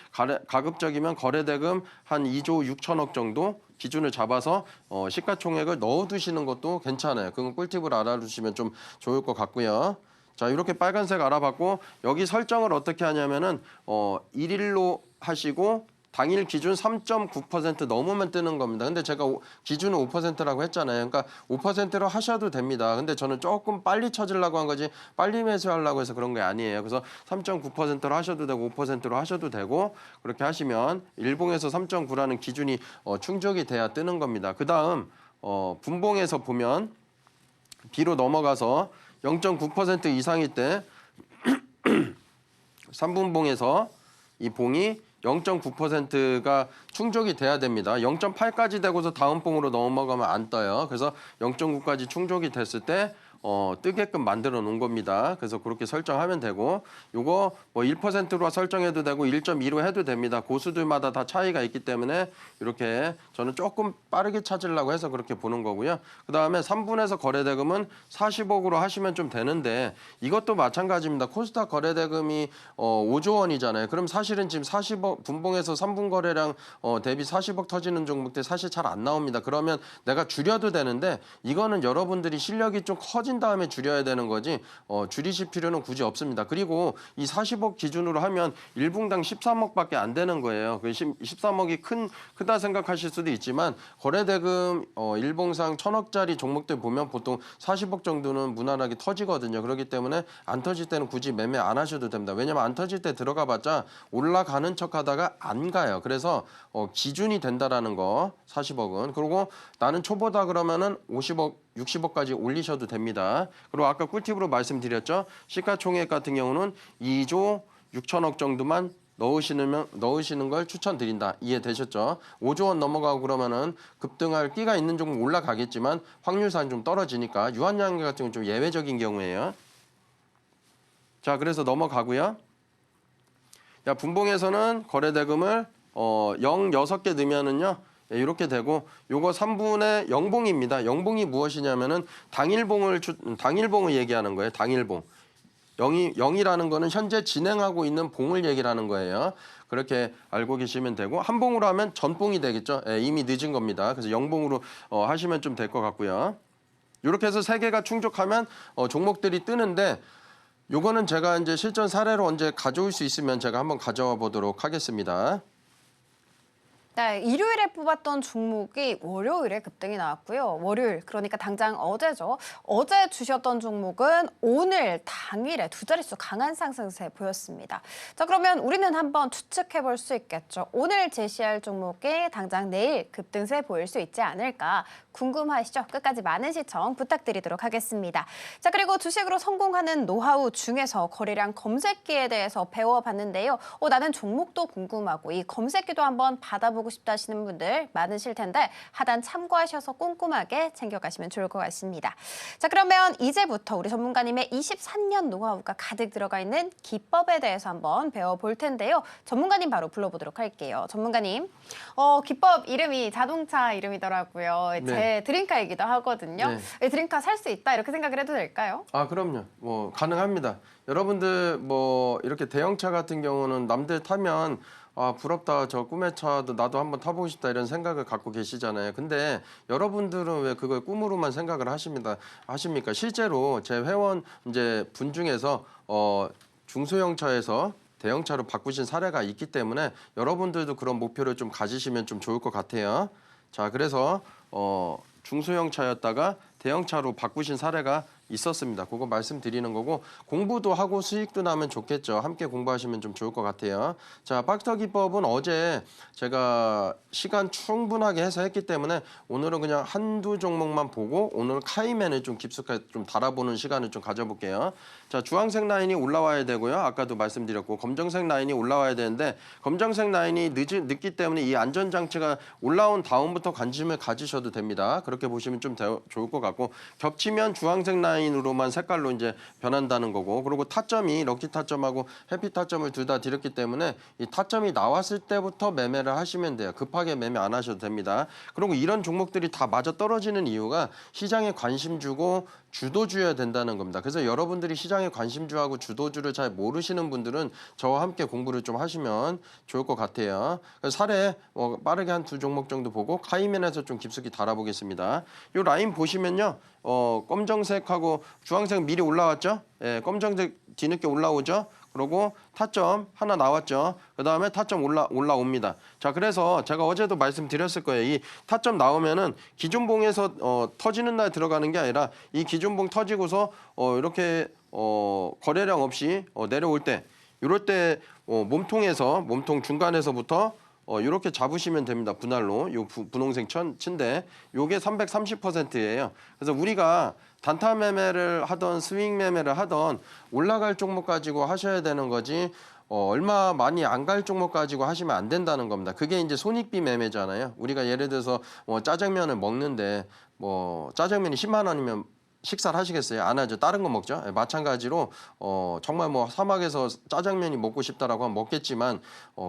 가급적이면 거래대금 한 2조 6천억 정도 기준을 잡아서 시가총액을 넣어두시는 것도 괜찮아요. 그건 꿀팁을 알아두시면 좀 좋을 것 같고요. 자, 이렇게 빨간색 알아봤고 여기 설정을 어떻게 하냐면은 1일로 하시고 당일 기준 3.9% 넘으면 뜨는 겁니다. 근데 제가 기준은 5%라고 했잖아요. 그러니까 5%로 하셔도 됩니다. 근데 저는 조금 빨리 쳐지려고 한 거지 빨리 매수하려고 해서 그런 게 아니에요. 그래서 3.9%로 하셔도 되고 5%로 하셔도 되고 그렇게 하시면 일봉에서 3.9라는 기준이 충족이 돼야 뜨는 겁니다. 그 다음 분봉에서 보면 B로 넘어가서 0.9% 이상일 때 3분봉에서 이 봉이 0.9%가 충족이 돼야 됩니다. 0.8까지 되고서 다음 봉으로 넘어가면 안 떠요. 그래서 0.9까지 충족이 됐을 때 뜨게끔 만들어 놓은 겁니다. 그래서 그렇게 설정하면 되고 요거 1%로 설정해도 되고 1.2로 해도 됩니다. 고수들마다 다 차이가 있기 때문에 이렇게 저는 조금 빠르게 찾으려고 해서 그렇게 보는 거고요. 그다음에 3분에서 거래대금은 40억으로 하시면 좀 되는데 이것도 마찬가지입니다. 코스닥 거래대금이 5조 원이잖아요. 그럼 사실은 지금 40억 분봉에서 3분 거래량 대비 40억 터지는 종목들 사실 잘 안 나옵니다. 그러면 내가 줄여도 되는데 이거는 여러분들이 실력이 좀 커진 다음에 줄여야 되는 거지 줄이실 필요는 굳이 없습니다. 그리고 이 40억 기준으로 하면 1분당 13억밖에 안 되는 거예요. 13억이 크다 생각하실 수도 있지만 거래대금 일봉상 1,000억짜리 종목들 보면 보통 40억 정도는 무난하게 터지거든요. 그렇기 때문에 안 터질 때는 굳이 매매 안 하셔도 됩니다. 왜냐면 안 터질 때 들어가봤자 올라가는 척하다가 안 가요. 그래서 기준이 된다라는 거 40억은. 그리고 나는 초보다 그러면은 50억 60억까지 올리셔도 됩니다. 그리고 아까 꿀팁으로 말씀드렸죠. 시가총액 같은 경우는 2조 6천억 정도만 넣으시는 걸 추천드린다. 이해되셨죠? 5조 원 넘어가고 그러면은 급등할 끼가 있는 종목 올라가겠지만 확률상 좀 떨어지니까 유한양계 같은 경우는 좀 예외적인 경우예요. 자, 그래서 넘어가고요. 야, 분봉에서는 거래대금을 6개 넣으면은요. 이렇게 되고 요거 3분의 영봉입니다. 영봉이 무엇이냐면은 당일봉을 얘기하는 거예요. 당일봉. 0이라는 거는 현재 진행하고 있는 봉을 얘기하는 거예요. 그렇게 알고 계시면 되고 한 봉으로 하면 전봉이 되겠죠. 이미 늦은 겁니다. 그래서 영봉으로 하시면 좀 될 것 같고요. 이렇게 해서 3개가 충족하면 종목들이 뜨는데 요거는 제가 이제 실전 사례로 언제 가져올 수 있으면 제가 한번 가져와 보도록 하겠습니다. 네, 일요일에 뽑았던 종목이 월요일에 급등이 나왔고요. 월요일, 그러니까 당장 어제죠. 어제 주셨던 종목은 오늘 당일에 두 자릿수 강한 상승세 보였습니다. 자, 그러면 우리는 한번 추측해 볼 수 있겠죠. 오늘 제시할 종목이 당장 내일 급등세 보일 수 있지 않을까 궁금하시죠? 끝까지 많은 시청 부탁드리도록 하겠습니다. 자, 그리고 주식으로 성공하는 노하우 중에서 거래량 검색기에 대해서 배워봤는데요. 나는 종목도 궁금하고 이 검색기도 한번 받아보고 싶다 하시는 분들 많으실 텐데 하단 참고하셔서 꼼꼼하게 챙겨가시면 좋을 것 같습니다. 자, 그러면 이제부터 우리 전문가님의 23년 노하우가 가득 들어가 있는 기법에 대해서 한번 배워볼 텐데요. 전문가님 바로 불러보도록 할게요. 전문가님, 기법 이름이 자동차 이름이더라고요. 네. 제 드림카이기도 하거든요. 네. 드림카 살 수 있다 이렇게 생각을 해도 될까요? 아, 그럼요. 뭐 가능합니다. 여러분들 뭐 이렇게 대형차 같은 경우는 남들 타면 아, 부럽다. 저 꿈의 차도 나도 한번 타보고 싶다 이런 생각을 갖고 계시잖아요. 근데 여러분들은 왜 그걸 꿈으로만 생각을 하십니까? 실제로 제 회원 이제 분 중에서 중소형차에서 대형차로 바꾸신 사례가 있기 때문에 여러분들도 그런 목표를 좀 가지시면 좀 좋을 것 같아요. 자, 그래서 중소형차였다가 대형차로 바꾸신 사례가 있었습니다. 그거 말씀드리는 거고 공부도 하고 수익도 나면 좋겠죠. 함께 공부하시면 좀 좋을 것 같아요. 자, 박스터 기법은 어제 제가 시간 충분하게 해서 했기 때문에 오늘은 그냥 한두 종목만 보고 오늘 카이맨을 좀 깊숙하게 좀 달아보는 시간을 좀 가져볼게요. 자, 주황색 라인이 올라와야 되고요. 아까도 말씀드렸고 검정색 라인이 올라와야 되는데 검정색 라인이 늦기 때문에 이 안전장치가 올라온 다음부터 관심을 가지셔도 됩니다. 그렇게 보시면 좀 좋을 것 같고 겹치면 주황색 라인으로만 색깔로 이제 변한다는 거고 그리고 타점이 럭키 타점하고 해피 타점을 둘 다 드렸기 때문에 이 타점이 나왔을 때부터 매매를 하시면 돼요. 급하게 매매 안 하셔도 됩니다. 그리고 이런 종목들이 다 맞아 떨어지는 이유가 시장에 관심 주고 주도주여야 된다는 겁니다. 그래서 여러분들이 시장에 관심주하고 주도주를 잘 모르시는 분들은 저와 함께 공부를 좀 하시면 좋을 것 같아요. 사례 빠르게 한 두 종목 정도 보고 카이맨에서 좀 깊숙이 달아보겠습니다. 이 라인 보시면요. 검정색하고 주황색 미리 올라왔죠? 예, 검정색 뒤늦게 올라오죠? 그리고 타점 하나 나왔죠. 그 다음에 타점 올라옵니다. 자, 그래서 제가 어제도 말씀드렸을 거예요. 이 타점 나오면은 기준봉에서 터지는 날 들어가는 게 아니라 이 기준봉 터지고서 이렇게 거래량 없이 내려올 때, 이럴 때 몸통 중간에서부터 이렇게 잡으시면 됩니다. 분할로 요 분홍색 친데 요게 330%예요. 그래서 우리가 단타 매매를 하던 스윙 매매를 하던 올라갈 종목 가지고 하셔야 되는 거지 얼마 많이 안 갈 종목 가지고 하시면 안 된다는 겁니다. 그게 이제 손익비 매매잖아요. 우리가 예를 들어서 짜장면을 먹는데 짜장면이 10만 원이면 식사를 하시겠어요? 안 하죠. 다른 거 먹죠. 마찬가지로 정말 사막에서 짜장면이 먹고 싶다라고 하면 먹겠지만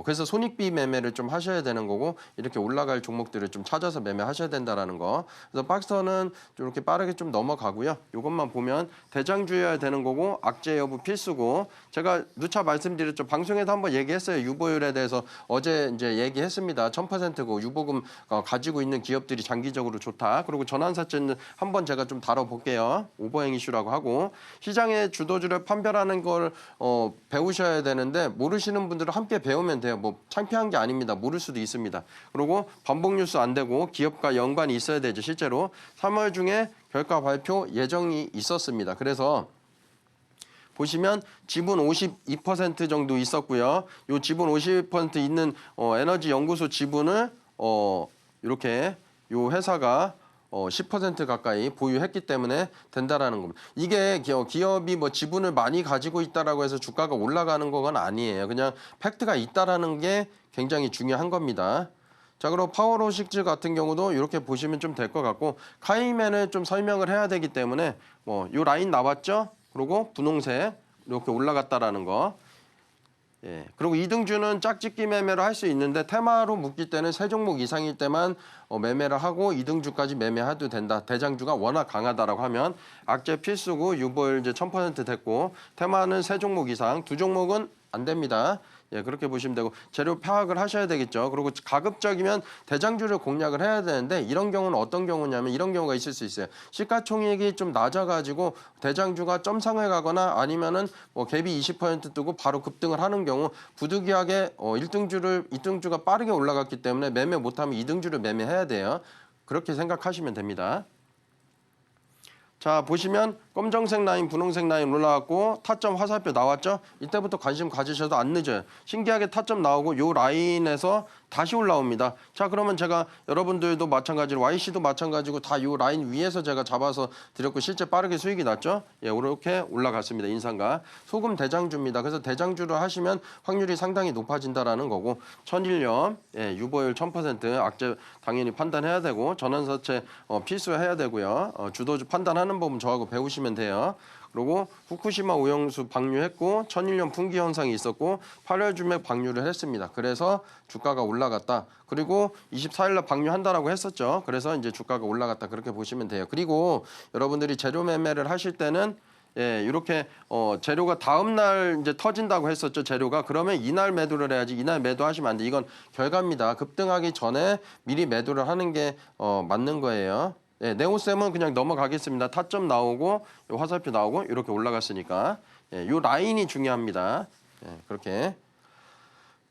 그래서 손익비 매매를 좀 하셔야 되는 거고 이렇게 올라갈 종목들을 좀 찾아서 매매하셔야 된다라는 거. 그래서 박스터는 이렇게 빠르게 좀 넘어가고요. 이것만 보면 대장주여야 되는 거고 악재 여부 필수고 제가 누차 말씀드렸죠. 방송에서 한번 얘기했어요. 유보율에 대해서 어제 이제 얘기했습니다. 1000%고 유보금 가지고 있는 기업들이 장기적으로 좋다. 그리고 전환사채는 한번 제가 좀 다뤄볼게요. 오버행 이슈라고 하고 시장의 주도주를 판별하는 걸 배우셔야 되는데 모르시는 분들은 함께 배우면 돼요. 창피한 게 아닙니다. 모를 수도 있습니다. 그리고 반복 뉴스 안 되고 기업과 연관이 있어야 되죠. 실제로 3월 중에 결과 발표 예정이 있었습니다. 그래서 보시면 지분 52% 정도 있었고요. 이 지분 50% 있는 에너지 연구소 지분을 이렇게 이 회사가 10% 가까이 보유했기 때문에 된다라는 겁니다. 이게 기업이 뭐 지분을 많이 가지고 있다라고 해서 주가가 올라가는 건 아니에요. 그냥 팩트가 있다라는 게 굉장히 중요한 겁니다. 자, 그리고 파워로식즈 같은 경우도 이렇게 보시면 좀 될 것 같고 카이맨을 좀 설명을 해야 되기 때문에 뭐 요 라인 나왔죠? 그리고 분홍색 이렇게 올라갔다라는 거. 예. 그리고 이등주는 짝짓기 매매를 할 수 있는데 테마로 묶일 때는 세 종목 이상일 때만 매매를 하고 이등주까지 매매해도 된다. 대장주가 워낙 강하다라고 하면 악재 필수고 유보율 이제 1000% 됐고 테마는 세 종목 이상, 두 종목은 안 됩니다. 예, 그렇게 보시면 되고 재료 파악을 하셔야 되겠죠. 그리고 가급적이면 대장주를 공략을 해야 되는데 이런 경우는 어떤 경우냐면 이런 경우가 있을 수 있어요. 시가총액이 좀 낮아가지고 대장주가 점상을 가거나 아니면은 뭐 갭이 20% 뜨고 바로 급등을 하는 경우 부득이하게 1등주가 빠르게 올라갔기 때문에 매매 못하면 2등주를 매매해야 돼요. 그렇게 생각하시면 됩니다. 자, 보시면 검정색 라인, 분홍색 라인 올라왔고 타점 화살표 나왔죠? 이때부터 관심 가지셔도 안 늦어요. 신기하게 타점 나오고 요 라인에서 다시 올라옵니다. 자, 그러면 제가 여러분들도 마찬가지로 YC도 마찬가지고 다 요 라인 위에서 제가 잡아서 드렸고 실제 빠르게 수익이 났죠? 예, 이렇게 올라갔습니다. 인상가. 소금 대장주입니다. 그래서 대장주를 하시면 확률이 상당히 높아진다라는 거고 천일염, 예, 유보율 1000% 악재 당연히 판단해야 되고 전환사채 필수해야 되고요. 주도주 판단하는 법은 저하고 배우시면 돼요. 그리고 후쿠시마 오염수 방류했고 천일염 풍기 현상이 있었고 8월 중에 방류를 했습니다. 그래서 주가가 올라갔다. 그리고 24일 날 방류한다라고 했었죠. 그래서 이제 주가가 올라갔다. 그렇게 보시면 돼요. 그리고 여러분들이 재료 매매를 하실 때는 예, 이렇게 재료가 다음 날 이제 터진다고 했었죠. 재료가 그러면 이날 매도를 해야지. 이날 매도하시면 안 돼. 이건 결과입니다. 급등하기 전에 미리 매도를 하는 게 맞는 거예요. 예, 네오셈은 그냥 넘어가겠습니다. 타점 나오고 화살표 나오고 이렇게 올라갔으니까 예, 요 라인이 중요합니다. 예, 그렇게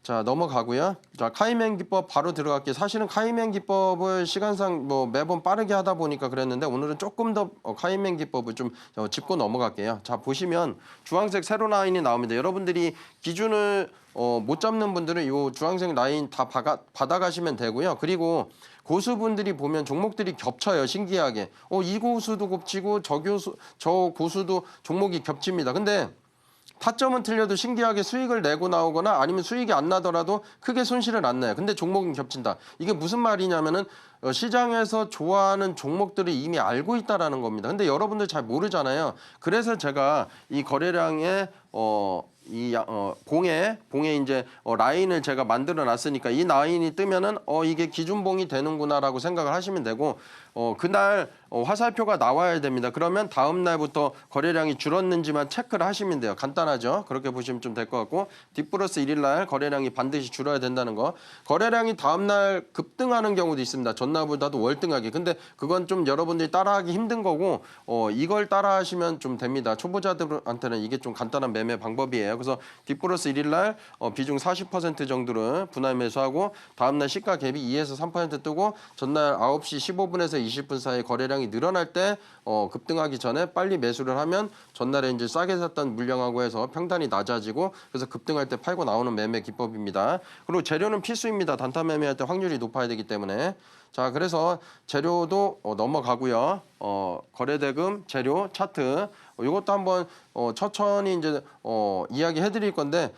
자 넘어가고요. 자 카이맨 기법 바로 들어갈게요. 사실은 카이맨 기법을 시간상 뭐 매번 빠르게 하다 보니까 그랬는데 오늘은 조금 더 카이맨 기법을 좀 짚고 넘어갈게요. 자 보시면 주황색 세로 라인이 나옵니다. 여러분들이 기준을 못 잡는 분들은 이 주황색 라인 다 받아가시면 되고요. 그리고 고수분들이 보면 종목들이 겹쳐요. 신기하게. 이 고수도 겹치고 저 고수도 종목이 겹칩니다. 근데 타점은 틀려도 신기하게 수익을 내고 나오거나 아니면 수익이 안 나더라도 크게 손실을 안 내요. 근데 종목은 겹친다. 이게 무슨 말이냐면은 시장에서 좋아하는 종목들을 이미 알고 있다라는 겁니다. 근데 여러분들 잘 모르잖아요. 그래서 제가 이 거래량의 봉에 이제 라인을 제가 만들어 놨으니까 이 라인이 뜨면은 이게 기준봉이 되는구나라고 생각을 하시면 되고 그날 화살표가 나와야 됩니다. 그러면 다음 날부터 거래량이 줄었는지만 체크를 하시면 돼요. 간단하죠. 그렇게 보시면 좀 될 것 같고 D+1 일 날 거래량이 반드시 줄어야 된다는 거. 거래량이 다음 날 급등하는 경우도 있습니다. 전날보다도 월등하게. 근데 그건 좀 여러분들이 따라하기 힘든 거고 이걸 따라하시면 좀 됩니다. 초보자들한테는 이게 좀 간단한 매매 방법이에요. 그래서 D+1 일 날 비중 40% 정도를 분할 매수하고 다음 날 시가 갭이 2에서 3% 뜨고 전날 9시 15분에서 20분 사이 거래량이 늘어날 때 급등하기 전에 빨리 매수를 하면 전날에 이제 싸게 샀던 물량하고 해서 평단이 낮아지고 그래서 급등할 때 팔고 나오는 매매 기법입니다. 그리고 재료는 필수입니다. 단타 매매할 때 확률이 높아야 되기 때문에. 자, 그래서 재료도 넘어가고요. 거래대금, 재료, 차트 이것도 한번 천천히 이제 이야기해 드릴 건데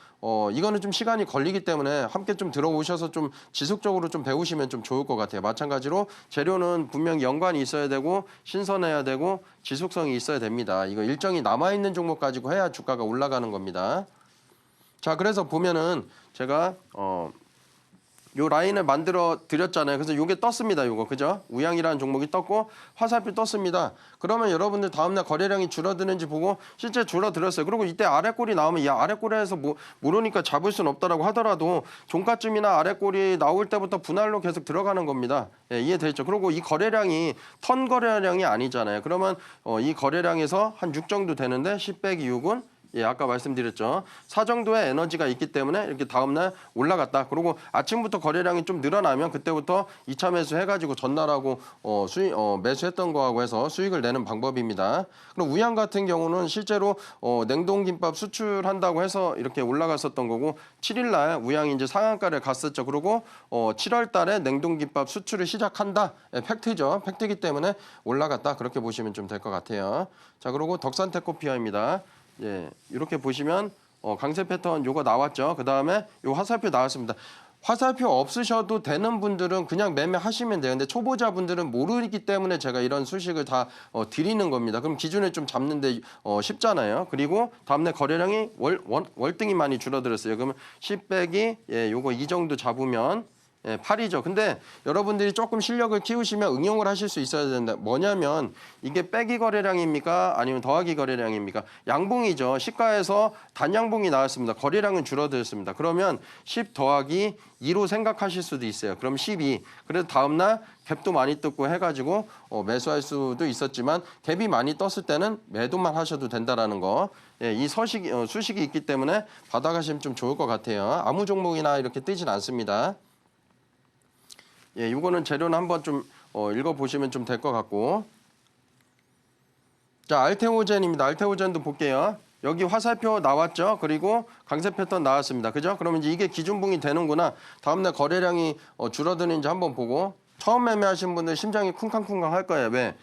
이거는 좀 시간이 걸리기 때문에 함께 좀 들어오셔서 좀 지속적으로 좀 배우시면 좀 좋을 것 같아요. 마찬가지로 재료는 분명히 연관이 있어야 되고 신선해야 되고 지속성이 있어야 됩니다. 이거 일정이 남아있는 종목 가지고 해야 주가가 올라가는 겁니다. 자, 그래서 보면은 제가 요 라인을 만들어 드렸잖아요. 그래서 요게 떴습니다. 요거 그죠? 우양이라는 종목이 떴고 화살표 떴습니다. 그러면 여러분들 다음날 거래량이 줄어드는지 보고 실제 줄어들었어요. 그리고 이때 아래꼬리 나오면 야 아래꼬리에서 모르니까 잡을 수는 없다라고 하더라도 종가쯤이나 아래꼬리 나올 때부터 분할로 계속 들어가는 겁니다. 예, 이해되죠? 그리고 이 거래량이 턴 거래량이 아니잖아요. 그러면 이 거래량에서 한 6 정도 되는데 10 빼기 6은 예, 아까 말씀드렸죠. 4 정도의 에너지가 있기 때문에 이렇게 다음날 올라갔다. 그리고 아침부터 거래량이 좀 늘어나면 그때부터 2차 매수 해가지고 전날하고 매수했던 거하고 해서 수익을 내는 방법입니다. 그럼 우양 같은 경우는 실제로 냉동김밥 수출한다고 해서 이렇게 올라갔었던 거고 7일 날 우양이 이제 상한가를 갔었죠. 그리고 7월 달에 냉동김밥 수출을 시작한다. 예, 팩트죠. 팩트이기 때문에 올라갔다. 그렇게 보시면 좀 될 것 같아요. 자, 그리고 덕산테코피아입니다. 예, 이렇게 보시면 강세 패턴 요거 나왔죠. 그 다음에 요 화살표 나왔습니다. 화살표 없으셔도 되는 분들은 그냥 매매하시면 돼요. 근데 초보자분들은 모르기 때문에 제가 이런 수식을 다 드리는 겁니다. 그럼 기준을 좀 잡는데 쉽잖아요. 그리고 다음날 거래량이 월등히 많이 줄어들었어요. 그러면 10 빼기 요거 이 정도 잡으면 8이죠. 근데 여러분들이 조금 실력을 키우시면 응용을 하실 수 있어야 된다. 뭐냐면 이게 빼기 거래량입니까? 아니면 더하기 거래량입니까? 양봉이죠. 시가에서 단양봉이 나왔습니다. 거래량은 줄어들었습니다. 그러면 10 더하기 2로 생각하실 수도 있어요. 그럼 12. 그래서 다음날 갭도 많이 떴고 해가지고 매수할 수도 있었지만 갭이 많이 떴을 때는 매도만 하셔도 된다라는 거. 예, 이 수식이 있기 때문에 받아가시면 좀 좋을 것 같아요. 아무 종목이나 이렇게 뜨진 않습니다. 예, 이거는 재료는 한번 좀 읽어보시면 좀 될 것 같고. 자, 알테오젠입니다. 알테오젠도 볼게요. 여기 화살표 나왔죠. 그리고 강세 패턴 나왔습니다. 그죠? 그러면 이제 이게 기준봉이 되는구나. 다음날 거래량이 줄어드는지 한번 보고. 처음 매매하신 분들 심장이 쿵쾅쿵쾅 할 거예요. 왜?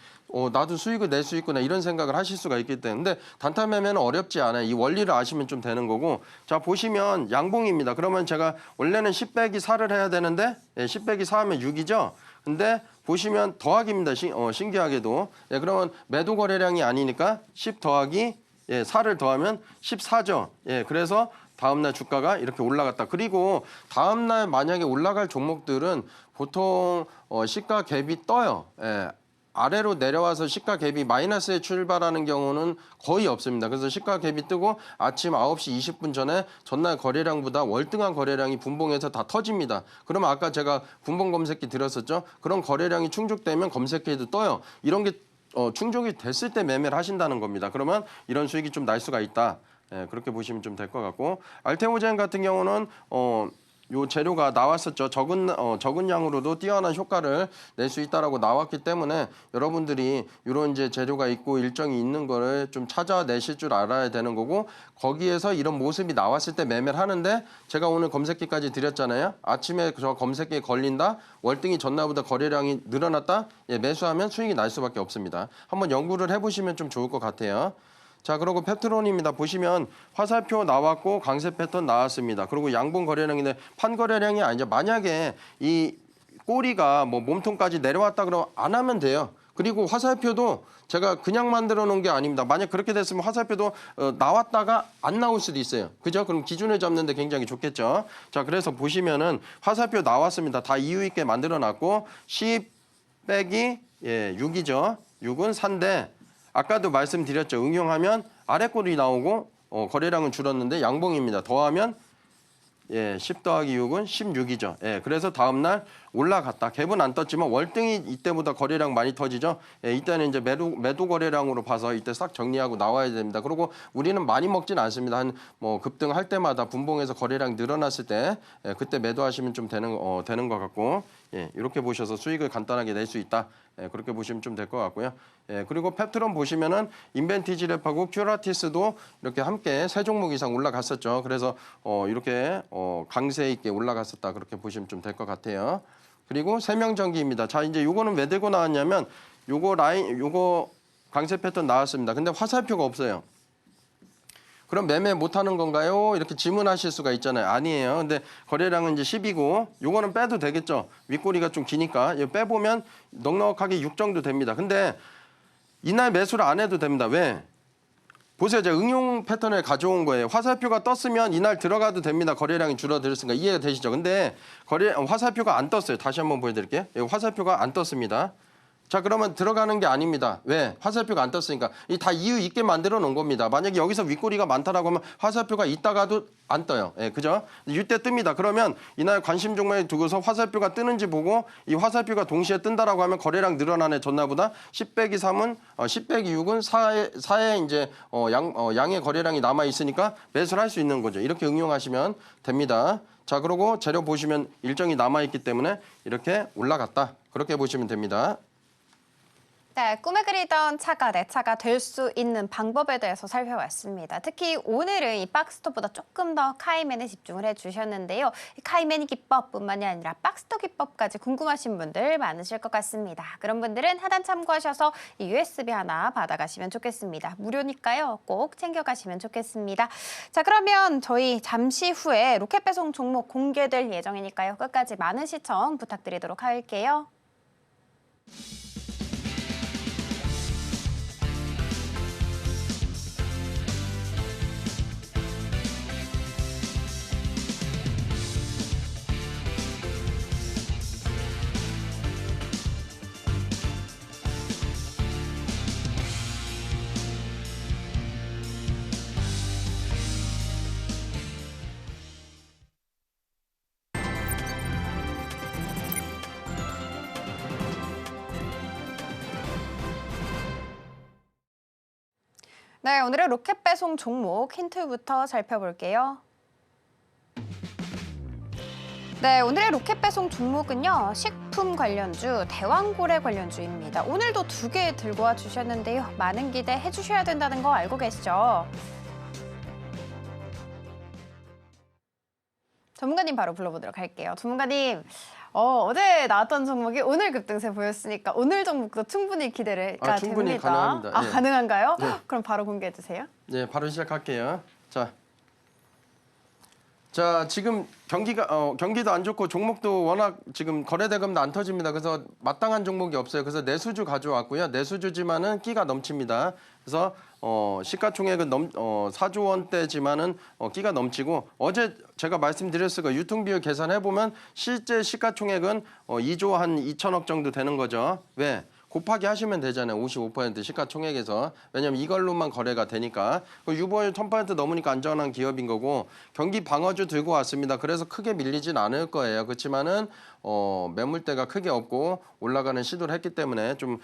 나도 수익을 낼 수 있구나 이런 생각을 하실 수가 있기 때문에. 근데 단타 매매는 어렵지 않아요. 이 원리를 아시면 좀 되는 거고. 자, 보시면 양봉입니다. 그러면 제가 원래는 10 빼기 4를 해야 되는데 10 빼기 4 하면 6이죠. 근데 보시면 더하기입니다. 신기하게도. 예, 그러면 매도 거래량이 아니니까 10 더하기 4를 더하면 14죠. 예, 그래서 다음날 주가가 이렇게 올라갔다. 그리고 다음날 만약에 올라갈 종목들은 보통 시가 갭이 떠요. 예, 아래로 내려와서 시가 갭이 마이너스에 출발하는 경우는 거의 없습니다. 그래서 시가 갭이 뜨고 아침 9시 20분 전에 전날 거래량보다 월등한 거래량이 분봉해서 다 터집니다. 그러면 아까 제가 분봉 검색기 드렸었죠. 그런 거래량이 충족되면 검색기에도 떠요. 이런 게 충족이 됐을 때 매매를 하신다는 겁니다. 그러면 이런 수익이 좀 날 수가 있다. 예, 그렇게 보시면 좀 될 것 같고. 알테오젠 같은 경우는 요 재료가 나왔었죠. 적은 양으로도 뛰어난 효과를 낼 수 있다라고 나왔기 때문에 여러분들이 이런 이제 재료가 있고 일정이 있는 거를 좀 찾아내실 줄 알아야 되는 거고, 거기에서 이런 모습이 나왔을 때 매매를 하는데, 제가 오늘 검색기까지 드렸잖아요. 아침에 저 검색기에 걸린다, 월등히 전날보다 거래량이 늘어났다, 예, 매수하면 수익이 날 수밖에 없습니다. 한번 연구를 해보시면 좀 좋을 것 같아요. 자, 그리고 페트론입니다. 보시면 화살표 나왔고 강세 패턴 나왔습니다. 그리고 양봉 거래량인데 판 거래량이 아니죠. 만약에 이 꼬리가 뭐 몸통까지 내려왔다 그러면 안 하면 돼요. 그리고 화살표도 제가 그냥 만들어 놓은 게 아닙니다. 만약 그렇게 됐으면 화살표도 나왔다가 안 나올 수도 있어요. 그죠? 그럼 기준을 잡는데 굉장히 좋겠죠. 자, 그래서 보시면은 화살표 나왔습니다. 다 이유 있게 만들어 놨고 10 빼기 6이죠. 6은 4인데 아까도 말씀드렸죠. 응용하면 아래 꼴이 나오고 거래량은 줄었는데 양봉입니다. 더하면 10 더하기 6은 16이죠. 예, 그래서 다음날 올라갔다. 갭은 안 떴지만 월등히 이때보다 거래량 많이 터지죠. 예, 이때는 이제 매도 거래량으로 봐서 이때 싹 정리하고 나와야 됩니다. 그리고 우리는 많이 먹진 않습니다. 한 급등할 때마다 분봉해서 거래량 늘어났을 때 그때 매도하시면 좀 되는 것 같고, 예, 이렇게 보셔서 수익을 간단하게 낼 수 있다. 예, 그렇게 보시면 좀 될 것 같고요. 예, 그리고 펩트론 보시면은 인벤티지랩하고 큐라티스도 이렇게 함께 3종목 이상 올라갔었죠. 그래서 이렇게 강세 있게 올라갔었다. 그렇게 보시면 좀 될 것 같아요. 그리고 세명전기입니다. 자, 이제 요거는 왜 들고 나왔냐면 요거 강세 패턴 나왔습니다. 근데 화살표가 없어요. 그럼 매매 못하는 건가요? 이렇게 질문하실 수가 있잖아요. 아니에요. 근데 거래량은 이제 10이고 요거는 빼도 되겠죠. 윗꼬리가 좀 기니까 이거 빼보면 넉넉하게 6 정도 됩니다. 근데 이날 매수를 안 해도 됩니다. 왜? 보세요. 제가 응용 패턴을 가져온 거예요. 화살표가 떴으면 이날 들어가도 됩니다. 거래량이 줄어들었으니까 이해가 되시죠? 근데 화살표가 안 떴어요. 다시 한번 보여드릴게요. 화살표가 안 떴습니다. 자, 그러면 들어가는 게 아닙니다. 왜? 화살표가 안 떴으니까. 이 다 이유 있게 만들어 놓은 겁니다. 만약에 여기서 윗꼬리가 많다라고 하면 화살표가 있다가도 안 떠요. 예, 그죠? 이때 뜹니다. 그러면 이날 관심 종목에 두고서 화살표가 뜨는지 보고 이 화살표가 동시에 뜬다라고 하면 거래량 늘어나네 졌나보다 10 빼기 3은 10 빼기 6은 4에 이제 양의 거래량이 남아 있으니까 매수를 할 수 있는 거죠. 이렇게 응용하시면 됩니다. 자, 그리고 재료 보시면 일정이 남아 있기 때문에 이렇게 올라갔다. 그렇게 보시면 됩니다. 네, 꿈에 그리던 차가 내 차가 될 수 있는 방법에 대해서 살펴봤습니다. 특히 오늘은 이 박스톱보다 조금 더 카이맨에 집중을 해주셨는데요. 이 카이맨 기법뿐만이 아니라 박스톱 기법까지 궁금하신 분들 많으실 것 같습니다. 그런 분들은 하단 참고하셔서 이 USB 하나 받아가시면 좋겠습니다. 무료니까요. 꼭 챙겨가시면 좋겠습니다. 자, 그러면 저희 잠시 후에 로켓 배송 종목 공개될 예정이니까요. 끝까지 많은 시청 부탁드리도록 할게요. 네, 오늘의 로켓 배송 종목 힌트부터 살펴볼게요. 네, 오늘의 로켓 배송 종목은요. 식품 관련주, 대왕고래 관련주입니다. 오늘도 2개 들고 와 주셨는데요. 많은 기대해 주셔야 된다는 거 알고 계시죠? 전문가님 바로 불러보도록 할게요. 전문가님, 어제 나왔던 종목이 오늘 급등세 보였으니까 오늘 종목도 충분히 기대가 충분히 됩니다. 가능합니다. 예. 가능한가요? 네. 그럼 바로 공개해 주세요. 네, 바로 시작할게요. 자, 지금 경기도 안 좋고 종목도 워낙 지금 거래대금도 안 터집니다. 그래서 마땅한 종목이 없어요. 그래서 내수주 가져왔고요. 내수주지만은 끼가 넘칩니다. 그래서 시가총액은 4조 원대지만은 끼가 넘치고 어제 제가 말씀드렸을 거 유통비율 계산해 보면 실제 시가총액은 2조 한 2천억 정도 되는 거죠. 왜? 곱하기 하시면 되잖아요. 55% 시가총액에서. 왜냐하면 이걸로만 거래가 되니까. 유보율 1000% 넘으니까 안전한 기업인 거고 경기 방어주 들고 왔습니다. 그래서 크게 밀리진 않을 거예요. 그렇지만은 매물대가 크게 없고 올라가는 시도를 했기 때문에 좀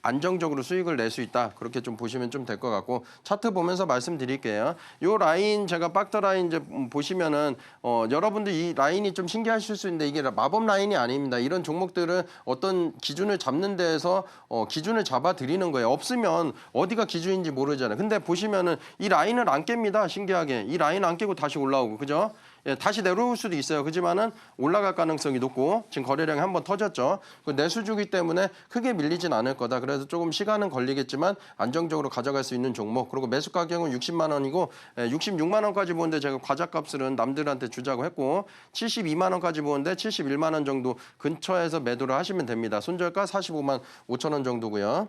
안정적으로 수익을 낼 수 있다. 그렇게 좀 보시면 좀 될 것 같고 차트 보면서 말씀드릴게요. 요 라인 제가 박터 라인 이제 보시면은 여러분들 이 라인이 좀 신기하실 수 있는데 이게 마법 라인이 아닙니다. 이런 종목들은 어떤 기준을 잡는 데에서 기준을 잡아 드리는 거예요. 없으면 어디가 기준인지 모르잖아요. 근데 보시면은 이 라인을 안 깹니다. 신기하게. 이 라인 안 깨고 다시 올라오고. 그죠? 예, 다시 내려올 수도 있어요. 그렇지만은 올라갈 가능성이 높고 지금 거래량이 한번 터졌죠. 내수주기 때문에 크게 밀리진 않을 거다. 그래서 조금 시간은 걸리겠지만 안정적으로 가져갈 수 있는 종목. 그리고 매수 가격은 60만 원이고 66만 원까지 보는데 제가 과자값은 남들한테 주자고 했고 72만 원까지 보는데 71만 원 정도 근처에서 매도를 하시면 됩니다. 손절가 45만 5천 원 정도고요.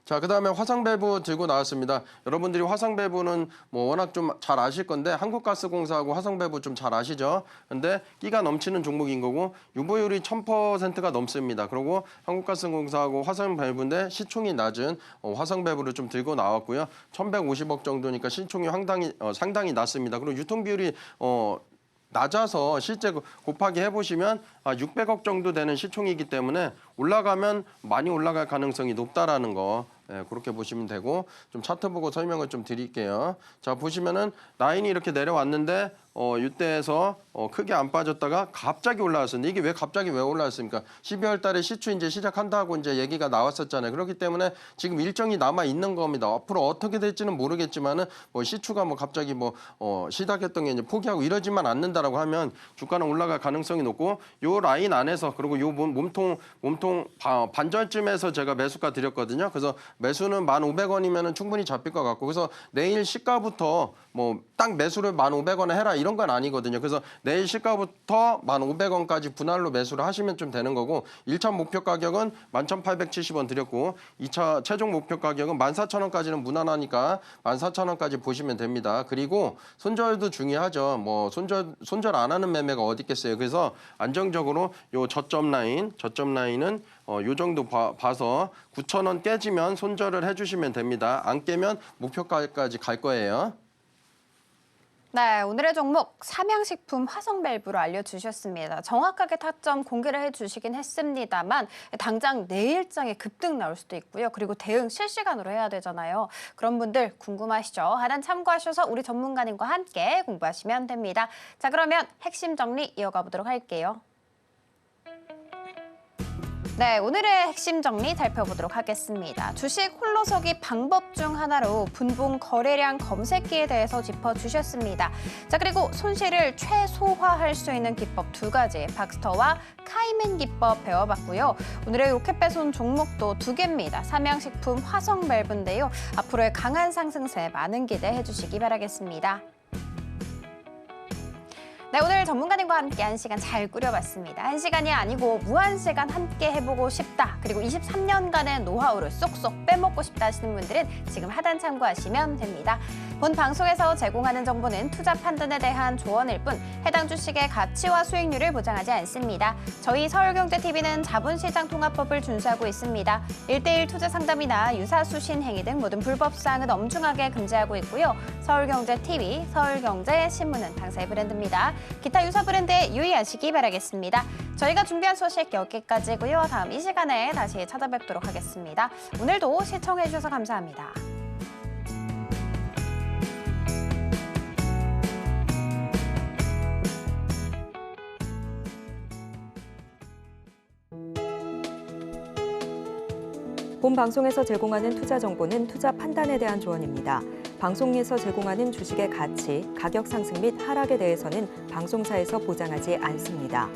자, 그다음에 화성밸브 들고 나왔습니다. 여러분들이 화성밸브는 뭐 워낙 좀 잘 아실 건데 한국가스공사하고 화성밸브 좀 잘 아시죠? 근데 끼가 넘치는 종목인 거고 유보율이 1000%가 넘습니다. 그리고 한국가스공사하고 화성밸브인데 시총이 낮은 화성밸브를 좀 들고 나왔고요. 1150억 정도니까 시총이 상당히 낮습니다. 그리고 유통비율이 낮아서 실제 곱하기 해보시면 600억 정도 되는 시총이기 때문에 올라가면 많이 올라갈 가능성이 높다라는 거 그렇게 보시면 되고 좀 차트 보고 설명을 좀 드릴게요. 자, 보시면은 라인이 이렇게 내려왔는데 이때에서 크게 안 빠졌다가 갑자기 올라왔었는데 이게 왜 갑자기 왜 올라왔습니까? 12월 달에 시추 이제 시작한다고 이제 얘기가 나왔었잖아요. 그렇기 때문에 지금 일정이 남아 있는 겁니다. 앞으로 어떻게 될지는 모르겠지만은 시추가 갑자기 시작했던 게 이제 포기하고 이러지만 않는다라고 하면 주가는 올라갈 가능성이 높고 요 라인 안에서 그리고 요 몸통 반절쯤에서 제가 매수가 드렸거든요. 그래서 매수는 1,500원이면은 충분히 잡힐 것 같고 그래서 내일 시가부터 딱 매수를 1,500원에 해라 이런 건 아니거든요. 그래서 내일 시가부터 1,500원까지 분할로 매수를 하시면 좀 되는 거고 1차 목표 가격은 11,870원 드렸고 2차 최종 목표 가격은 14,000원까지는 무난하니까 14,000원까지 보시면 됩니다. 그리고 손절도 중요하죠. 손절 안 하는 매매가 어디 있겠어요. 그래서 안정적으로 요 저점 라인은 요 정도 봐서 9,000원 깨지면 손절을 해주시면 됩니다. 안 깨면 목표가까지 갈 거예요. 네, 오늘의 종목 삼양식품 화성밸브로 알려주셨습니다. 정확하게 타점 공개를 해주시긴 했습니다만 당장 내일장에 급등 나올 수도 있고요. 그리고 대응 실시간으로 해야 되잖아요. 그런 분들 궁금하시죠? 하단 참고하셔서 우리 전문가님과 함께 공부하시면 됩니다. 자, 그러면 핵심 정리 이어가 보도록 할게요. 네, 오늘의 핵심 정리 살펴보도록 하겠습니다. 주식 홀로서기 방법 중 하나로 분봉 거래량 검색기에 대해서 짚어주셨습니다. 자, 그리고 손실을 최소화할 수 있는 기법 2가지, 박스터와 카이맨 기법 배워봤고요. 오늘의 로켓배송 종목도 2개입니다. 삼양식품, 화성밸브인데요. 앞으로의 강한 상승세 많은 기대해 주시기 바라겠습니다. 네, 오늘 전문가님과 함께 1시간 잘 꾸려봤습니다. 1시간이 아니고 무한시간 함께 해보고 싶다. 그리고 23년간의 노하우를 쏙쏙 빼먹고 싶다 하시는 분들은 지금 하단 참고하시면 됩니다. 본 방송에서 제공하는 정보는 투자 판단에 대한 조언일 뿐 해당 주식의 가치와 수익률을 보장하지 않습니다. 저희 서울경제TV는 자본시장 통합법을 준수하고 있습니다. 1:1 투자 상담이나 유사수신 행위 등 모든 불법사항은 엄중하게 금지하고 있고요. 서울경제TV, 서울경제신문은 당사의 브랜드입니다. 기타 유사 브랜드에 유의하시기 바라겠습니다. 저희가 준비한 소식 여기까지고요. 다음 이 시간에 다시 찾아뵙도록 하겠습니다. 오늘도 시청해 주셔서 감사합니다. 본 방송에서 제공하는 투자 정보는 투자 판단에 대한 조언입니다. 방송에서 제공하는 주식의 가치, 가격 상승 및 하락에 대해서는 방송사에서 보장하지 않습니다.